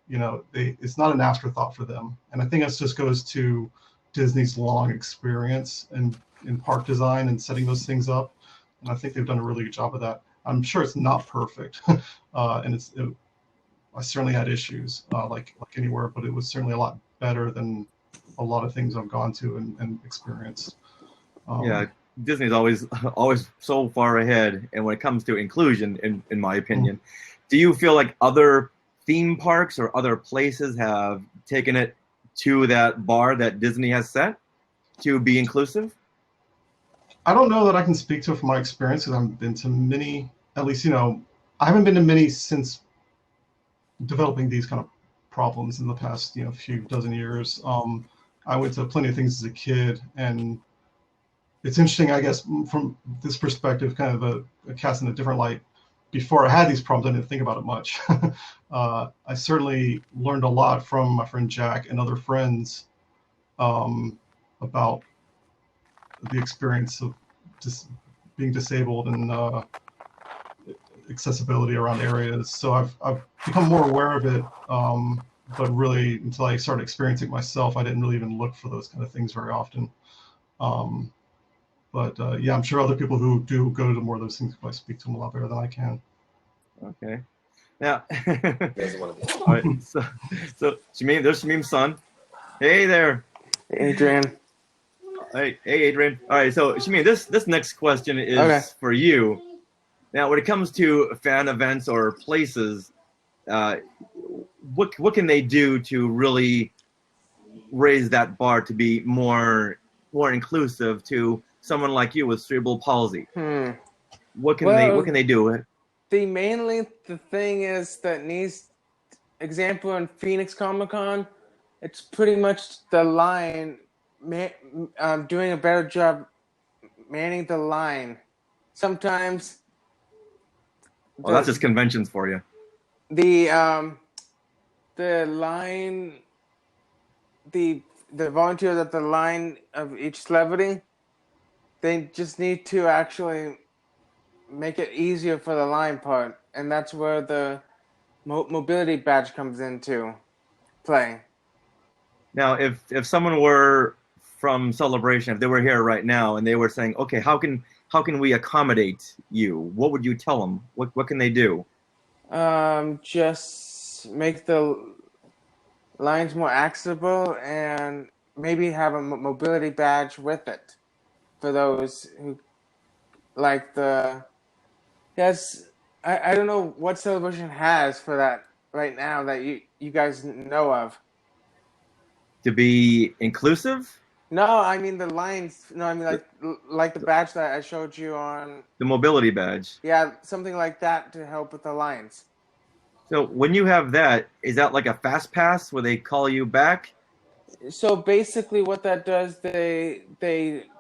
It's not an afterthought for them, and I think that just goes to Disney's long experience in park design and setting those things up. And I think they've done a really good job of that. I'm sure it's not perfect, and I certainly had issues like anywhere, but it was certainly a lot better than a lot of things I've gone to and experienced. Yeah, Disney's always so far ahead, and when it comes to inclusion, in my opinion, do you feel like other theme parks or other places have taken it to that bar that Disney has set to be inclusive? I don't know that I can speak to it from my experience because I've been to many, at least, I haven't been to many since developing these kind of problems in the past, few dozen years. I went to plenty of things as a kid, and it's interesting, I guess, from this perspective, kind of a cast in a different light. Before I had these problems, I didn't think about it much. I certainly learned a lot from my friend Jack and other friends about the experience of just being disabled and accessibility around areas. So I've become more aware of it, but really until I started experiencing it myself, I didn't really even look for those kind of things very often. But yeah, I'm sure other people who do go to more of those things probably speak to them a lot better than I can. Okay. Now, all right. So Shamim, there's Shamim's son. Hey there. Adrian. Hey, Adrian. All right. So Shamim, this next question is Okay. for you. Now, when it comes to fan events or places, what can they do to really raise that bar to be more inclusive to someone like you with cerebral palsy? What can they do? The thing is that needs example in Phoenix Comic-Con, it's pretty much the line doing a better job manning the line. Sometimes Well, that's just conventions for you. the line, the volunteers at the line of each celebrity, they just need to actually make it easier for the line part, and that's where the mobility badge comes into play. Now, if someone were from Celebration, if they were here right now and they were saying, okay, how can we accommodate you? What would you tell them? What can they do? Just make the lines more accessible and maybe have a mobility badge with it for those who like the. Yes, I don't know what Celebration has for that right now that you guys know of. To be inclusive? No, I mean the lines. No, I mean like the badge that I showed you on. The mobility badge. Yeah, something like that to help with the lines. So when you have that, is that like a fast pass where they call you back? So basically, what that does, they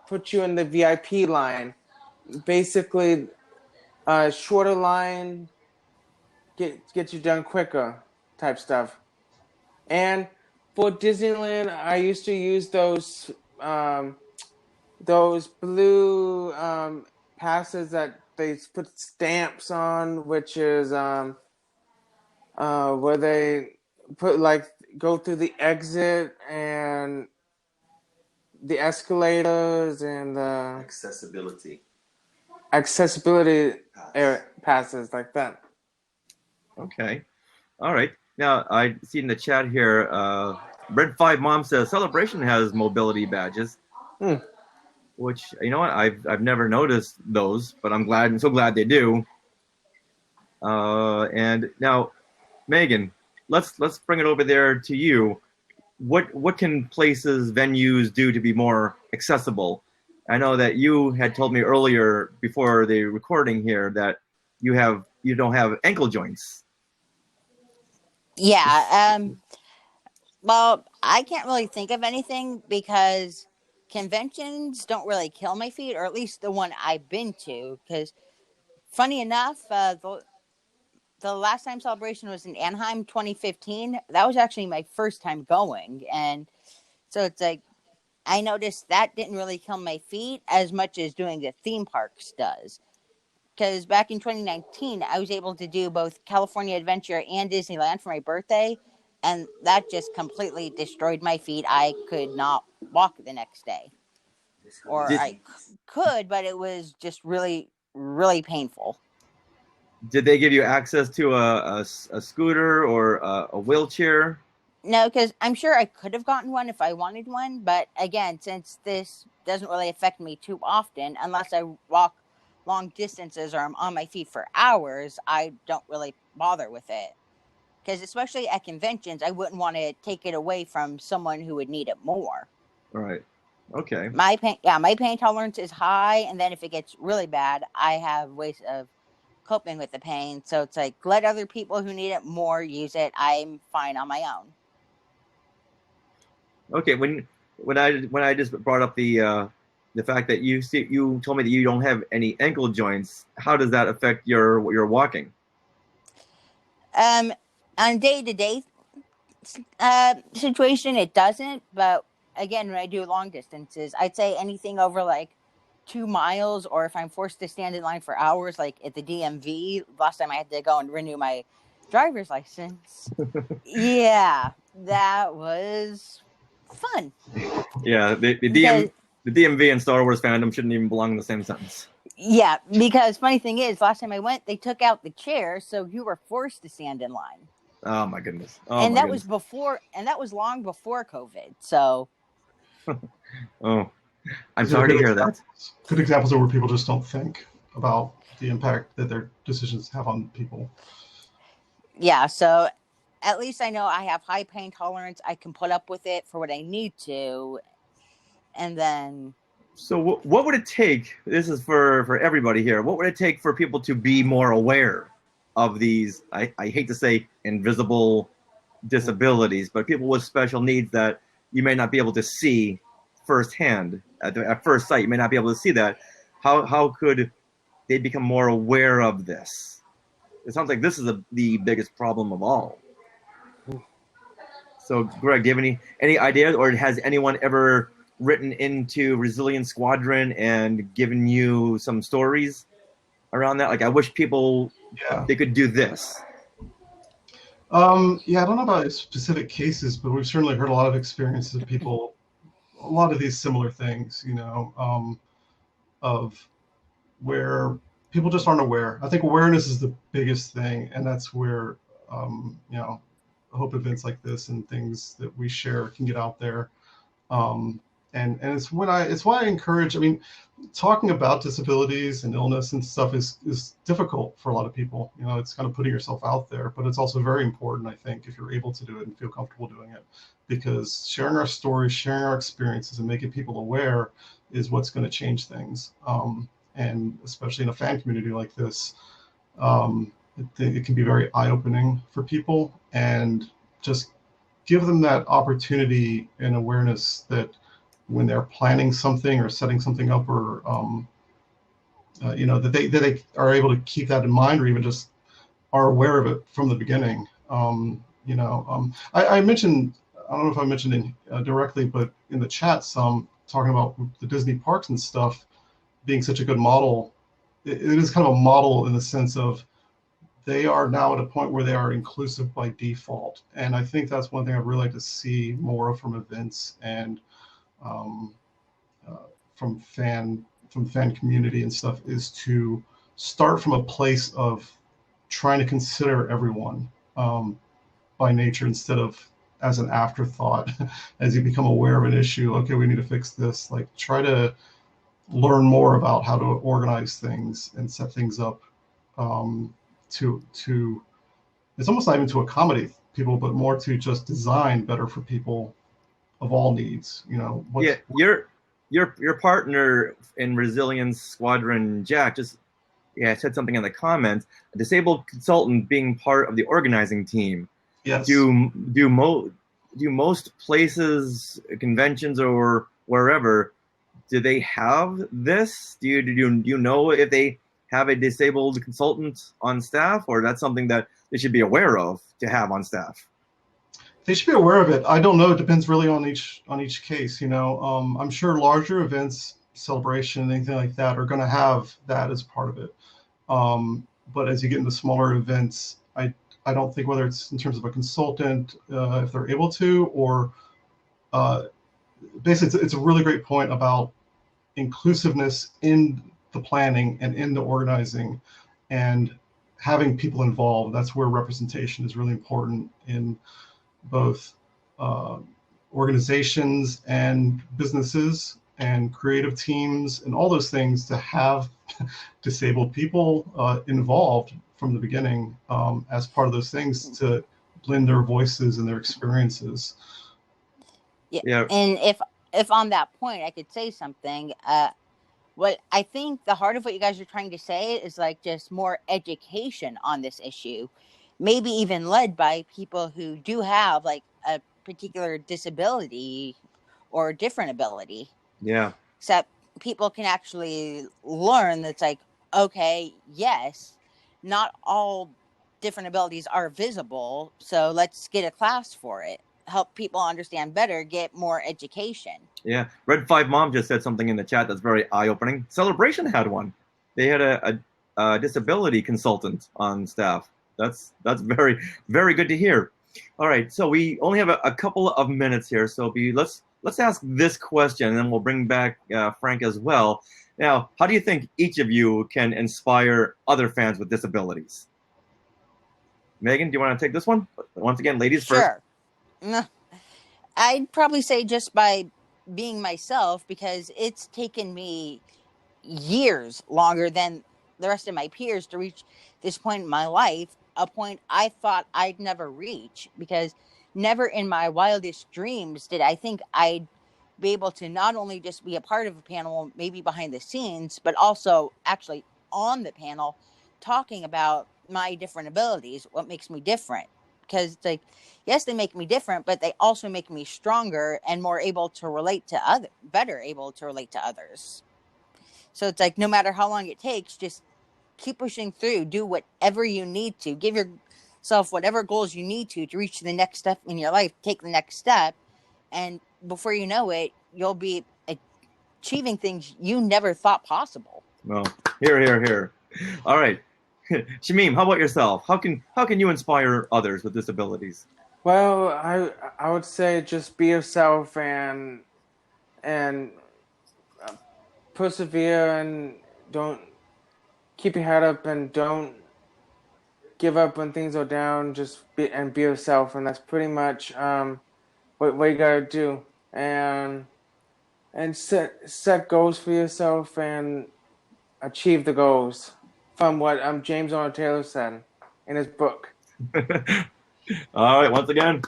put you in the VIP line. Basically, a shorter line gets you done quicker, type stuff. And for Disneyland, I used to use those blue passes that they put stamps on, which is where they put go through the exit and the escalators and the accessibility passes like that. Okay. All right. Now, I see in the chat here, Red 5 Mom says Celebration has mobility badges, which, you know what, I've never noticed those, but I'm so glad they do. And now, Megan, let's bring it over there to you. What can places, venues do to be more accessible? I know that you had told me earlier before the recording here that you don't have ankle joints. Yeah. Well, I can't really think of anything because conventions don't really kill my feet, or at least the one I've been to. Because, funny enough, the last time Celebration was in Anaheim, 2015. That was actually my first time going, and so it's like I noticed that didn't really kill my feet as much as doing the theme parks does. Because back in 2019, I was able to do both California Adventure and Disneyland for my birthday, and that just completely destroyed my feet. I could not walk the next day. Or I could, but it was just really, really painful. Did they give you access to a scooter or a wheelchair? No, because I'm sure I could have gotten one if I wanted one, but again, since this doesn't really affect me too often, unless I walk long distances or I'm on my feet for hours, I don't really bother with it. Because especially at conventions, I wouldn't want to take it away from someone who would need it more. All right. Okay. My pain tolerance is high, and then if it gets really bad, I have ways of coping with the pain. So it's like let other people who need it more use it. I'm fine on my own. Okay. When I just brought up the fact that you told me that you don't have any ankle joints, how does that affect your walking? On day to day situation, it doesn't. But again, when I do long distances, I'd say anything over like 2 miles, or if I'm forced to stand in line for hours, like at the DMV, last time I had to go and renew my driver's license. Yeah, that was fun. Yeah, Because the DMV and Star Wars fandom shouldn't even belong in the same sentence. yeah, because funny thing is, last time I went, they took out the chair, so you were forced to stand in line. Oh my goodness. Oh And my that was goodness. before, and that was long before COVID. So Oh, I'm These are sorry to hear that. good examples of where people just don't think about the impact that their decisions have on people. yeah, so at least I know I have high pain tolerance. I can put up with it for what I need to, and then So what would it take? This is for everybody here. What would it take for people to be more aware of these? I hate to say invisible disabilities, but people with special needs that you may not be able to see firsthand at first sight. You may not be able to see that. How could they become more aware of this? It sounds like this is the biggest problem of all. So, Greg, do you have any ideas, or has anyone ever written into Resilient Squadron and given you some stories around that? Like, I wish people Yeah. they could do this. Yeah, I don't know about specific cases, but we've certainly heard a lot of experiences of people, a lot of these similar things, of where people just aren't aware. I think awareness is the biggest thing, and that's where, hope events like this and things that we share can get out there. And it's why I encourage. I mean, talking about disabilities and illness and stuff is difficult for a lot of people. It's kind of putting yourself out there, but it's also very important, I think, if you're able to do it and feel comfortable doing it, because sharing our stories, sharing our experiences, and making people aware is what's going to change things. And especially in a fan community like this, it can be very eye-opening for people, and just give them that opportunity and awareness that when they're planning something or setting something up, or that they are able to keep that in mind, or even just are aware of it from the beginning. I mentioned, I don't know if I mentioned directly, but in the chat, some talking about the Disney parks and stuff being such a good model. It is kind of a model in the sense of they are now at a point where they are inclusive by default, and I think that's one thing I'd really like to see more of from events and from fan community and stuff, is to start from a place of trying to consider everyone by nature, instead of as an afterthought. As you become aware of an issue, okay, we need to fix this. Like, try to learn more about how to organize things and set things up to it's almost not even to accommodate people, but more to just design better for people of all needs. Yeah, your partner in Resilience Squadron, Jack, just said something in the comments. A disabled consultant being part of the organizing team. Yes. Do most places, conventions, or wherever, do they have this? Do you know if they have a disabled consultant on staff, or that's something that they should be aware of to have on staff? They should be aware of it. I don't know. It depends really on each case. I'm sure larger events, celebration, anything like that, are going to have that as part of it. But as you get into smaller events, I don't think, whether it's in terms of a consultant, if they're able to, or basically, it's a really great point about inclusiveness in the planning and in the organizing, and having people involved. That's where representation is really important in both organizations and businesses and creative teams and all those things to have disabled people involved from the beginning as part of those things to blend their voices and their experiences. Yeah. And if on that point I could say something, what I think the heart of what you guys are trying to say is like just more education on this issue, maybe even led by people who do have like a particular disability or different ability. Yeah. So that people can actually learn that's like, okay, yes, not all different abilities are visible, so let's get a class for it. Help people understand better, get more education. Yeah. Red 5 Mom just said something in the chat that's very eye-opening. Celebration had one. They had a disability consultant on staff. That's very, very good to hear. All right, so we only have a couple of minutes here, so let's ask this question, and then we'll bring back Frank as well. Now, how do you think each of you can inspire other fans with disabilities? Megan, do you want to take this one? Once again, ladies first. Sure. I'd probably say just by being myself, because it's taken me years longer than the rest of my peers to reach this point in my life, a point I thought I'd never reach, because never in my wildest dreams did I think I'd be able to not only just be a part of a panel, maybe behind the scenes, but also actually on the panel talking about my different abilities, what makes me different. Because it's like, yes, they make me different, but they also make me stronger and more able to relate to others, better able to relate to others. So it's like, no matter how long it takes, just keep pushing through, do whatever you need to, give yourself whatever goals you need to reach the next step in your life, take the next step. And before you know it, you'll be achieving things you never thought possible. Well, here. All right. Shamim, how about yourself? How can you inspire others with disabilities? Well, I would say just be yourself and persevere, and don't keep your head up, and don't give up when things are down. Just be yourself, and that's pretty much what you gotta do. And set goals for yourself and achieve the goals. From what James Arnold Taylor said in his book. All right, once again,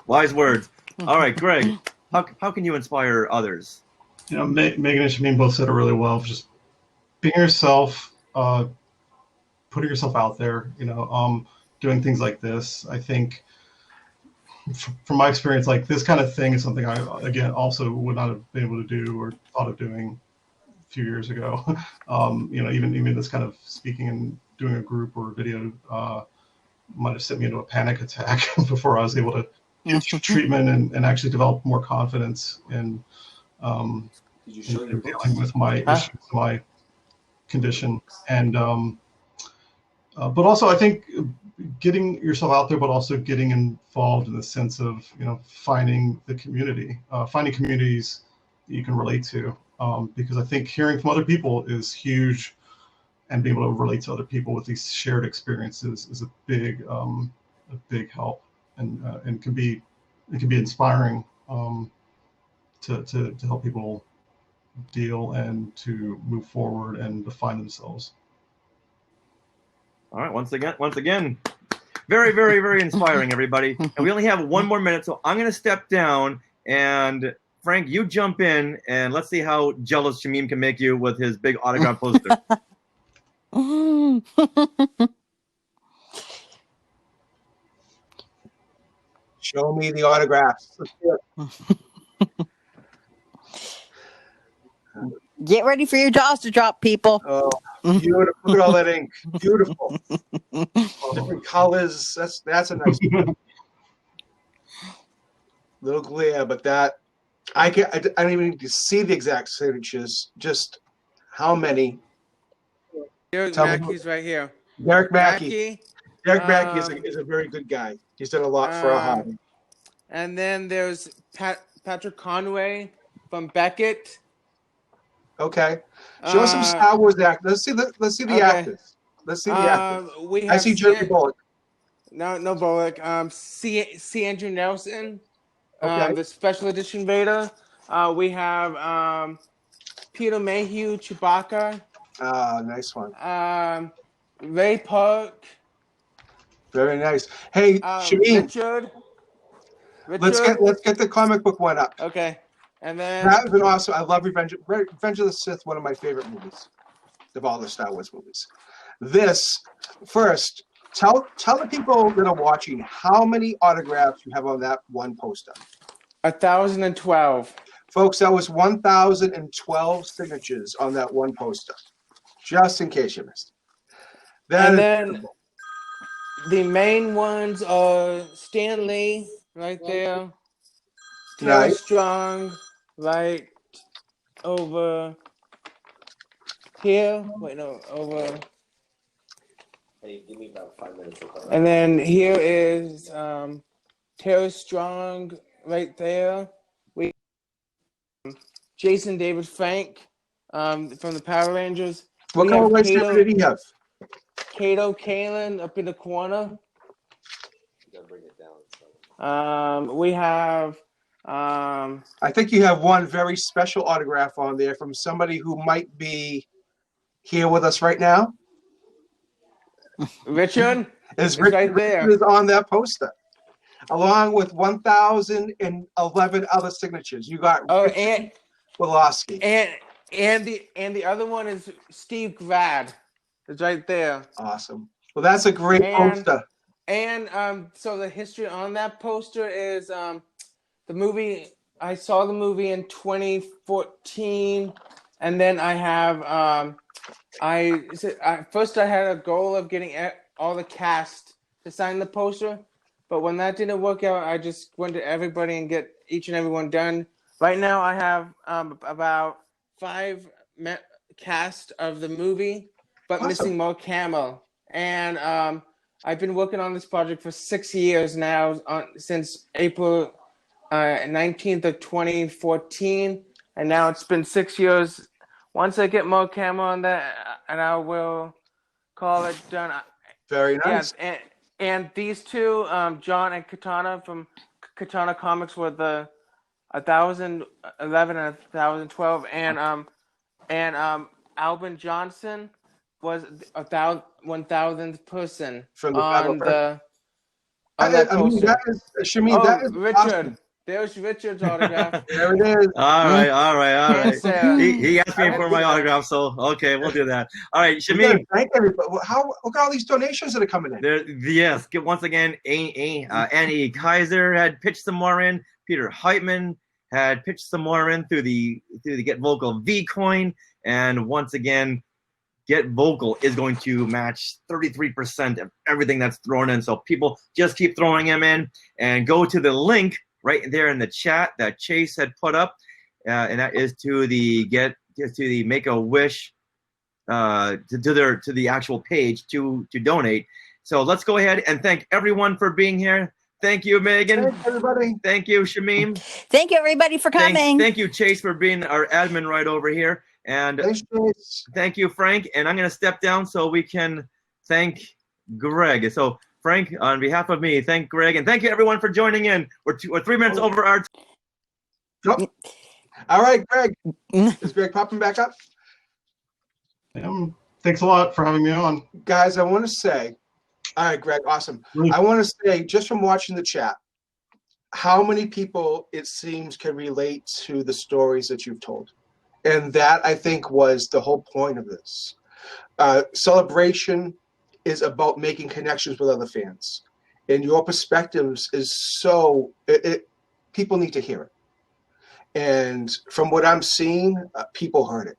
wise words. All right, Greg, how can you inspire others? You know, Megan and Shameen both said it really well. Just being yourself, putting yourself out there, doing things like this. I think from my experience, like this kind of thing is something I, again, also would not have been able to do or thought of doing a few years ago. Even this kind of speaking and doing a group or a video might have sent me into a panic attack before I was able to get through treatment and actually develop more confidence in dealing with my issues, my condition. And but also I think getting yourself out there, but also getting involved in the sense of finding the community, finding communities that you can relate to, because I think hearing from other people is huge, and being able to relate to other people with these shared experiences is a big help, and can be inspiring to help people deal and to move forward and define themselves. All right, once again, very, very, very inspiring, everybody. And we only have one more minute, so I'm going to step down, and Frank, you jump in, and let's see how jealous Shamim can make you with his big autograph poster. Show me the autographs. Get ready for your jaws to drop, people. Oh, beautiful. Look at all that ink. Beautiful. Different colors. That's a nice one. Little glare, but that I don't even need to see the exact signatures. Just how many. Derek Mackey's right here. Derek Mackey. Derek Mackey is a very good guy. He's done a lot for our hobby. And then there's Patrick Conway from Beckett. Okay. Show us some Star Wars actors. Let's see the actors. Let's see the actors. I see Jeremy Bullock. No Bullock. C. Andrew Nelson. Okay. the special edition Vader. We have Peter Mayhew, Chewbacca, Nice one. Ray Park, Very nice. Hey, Shameen, Richard. let's get the comic book one up. Okay, and then That has been awesome. I love Revenge of the Sith, one of my favorite movies of all the Star Wars movies. This first, tell the people that are watching how many autographs you have on that one poster. 1,012. Folks, that was 1,012 signatures on that one poster. Just in case you missed. That And is then incredible. the main ones are Stan Lee right there, Taylor Nice. Strong right over here. Wait, no, over. Hey, give me about 5 minutes. And then here is Taylor Strong right there. We Jason David Frank from the Power Rangers. What We kind of have lightsaber did he have? Kato Kalin up in the corner. You gotta bring it down. We have I think you have one very special autograph on there from somebody who might be here with us right now. Richard. Is It's right there. Richard is on that poster, along with 1,011 other signatures. You got and Woloski. and the other one is Steve Grad. It's right there. Awesome. Well, that's a great poster. And so the history on that poster is the movie. I saw the movie in 2014, and then I have first I had a goal of getting all the cast to sign the poster, but when that didn't work out, I just went to everybody and get each and every one done. Right now, I have about 5 cast of the movie, but Awesome. missing Mark Hamill. And I've been working on this project for 6 years now, since April 19th of 2014, and now it's been 6 years. Once I get Mark Hamill on that, and I will call it done. Very nice. Yes, and these two, John and Katana from Katana Comics, were the 1,011 and 1,012, and Albin Johnson was 1,000th person From the on Battle that poster. that is, Shameen, that is Richard. awesome. There's Richard's autograph. There it is. All right. Can't say. He asked me for my autograph, so okay, we'll do that. All right, We gotta Shameen. thank everybody. Look at all these donations that are coming in. Yes, once again, Annie Kaiser had pitched some more in. Peter Heitman had pitched some more in through the Get Vocal V coin, and once again, Get Vocal is going to match 33% of everything that's thrown in. So people just keep throwing them in, and go to the link right there in the chat that Chase had put up, and that is to the Make a Wish to the actual page to donate. So let's go ahead and thank everyone for being here. Thank you, Megan. Thanks, everybody. Thank you, Shameen. Thank you, everybody, for coming. Thank you, Chase, for being our admin right over here. And Thanks, Chase. thank you, Frank. And I'm going to step down so we can thank Greg. So, Frank, on behalf of me, thank Greg. And thank you, everyone, for joining in. We're 3 minutes over our Nope. All right, Greg. Is Greg popping back up? Thanks a lot for having me on. Guys, I want to say, all right, Greg, awesome. I want to say, just from watching the chat, how many people it seems can relate to the stories that you've told. And that, I think, was the whole point of this. Celebration is about making connections with other fans. And your perspectives is so, people need to hear it. And from what I'm seeing, people heard it.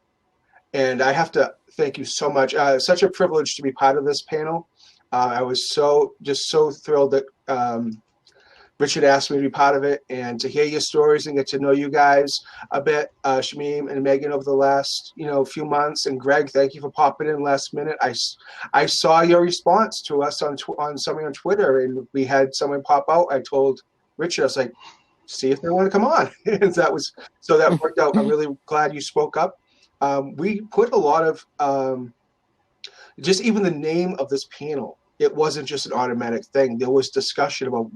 And I have to thank you so much. Such a privilege to be part of this panel. I was so thrilled that Richard asked me to be part of it, and to hear your stories and get to know you guys a bit, Shamim and Megan, over the last few months. And Greg, thank you for popping in last minute. I saw your response to us on something on Twitter, and we had someone pop out. I told Richard, I was like, see if they want to come on. And that worked out. I'm really glad you spoke up. We put a lot of just even the name of this panel. It wasn't just an automatic thing. There was discussion about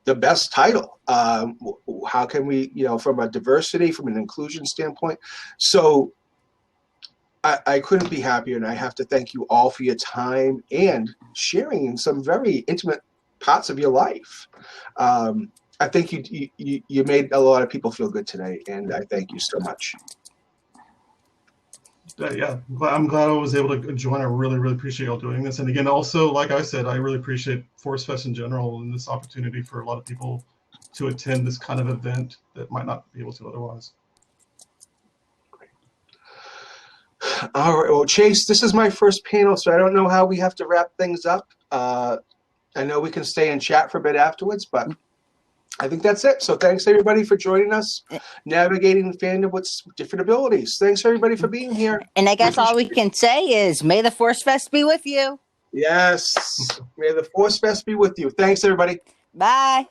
the best title. How can we, from a diversity, from an inclusion standpoint? So I couldn't be happier, and I have to thank you all for your time and sharing some very intimate parts of your life. I think you made a lot of people feel good today, and I thank you so much. Yeah, I'm glad I was able to join. I really, really appreciate y'all doing this. And again, also, like I said, I really appreciate Forcefest in general and this opportunity for a lot of people to attend this kind of event that might not be able to otherwise. All right, well, Chase, this is my first panel, so I don't know how we have to wrap things up. I know we can stay and chat for a bit afterwards, but I think that's it. So thanks, everybody, for joining us, navigating fandom with different abilities. Thanks, everybody, for being here. And I guess all we can say is, may the Forcefest be with you. Yes. May the Forcefest be with you. Thanks, everybody. Bye.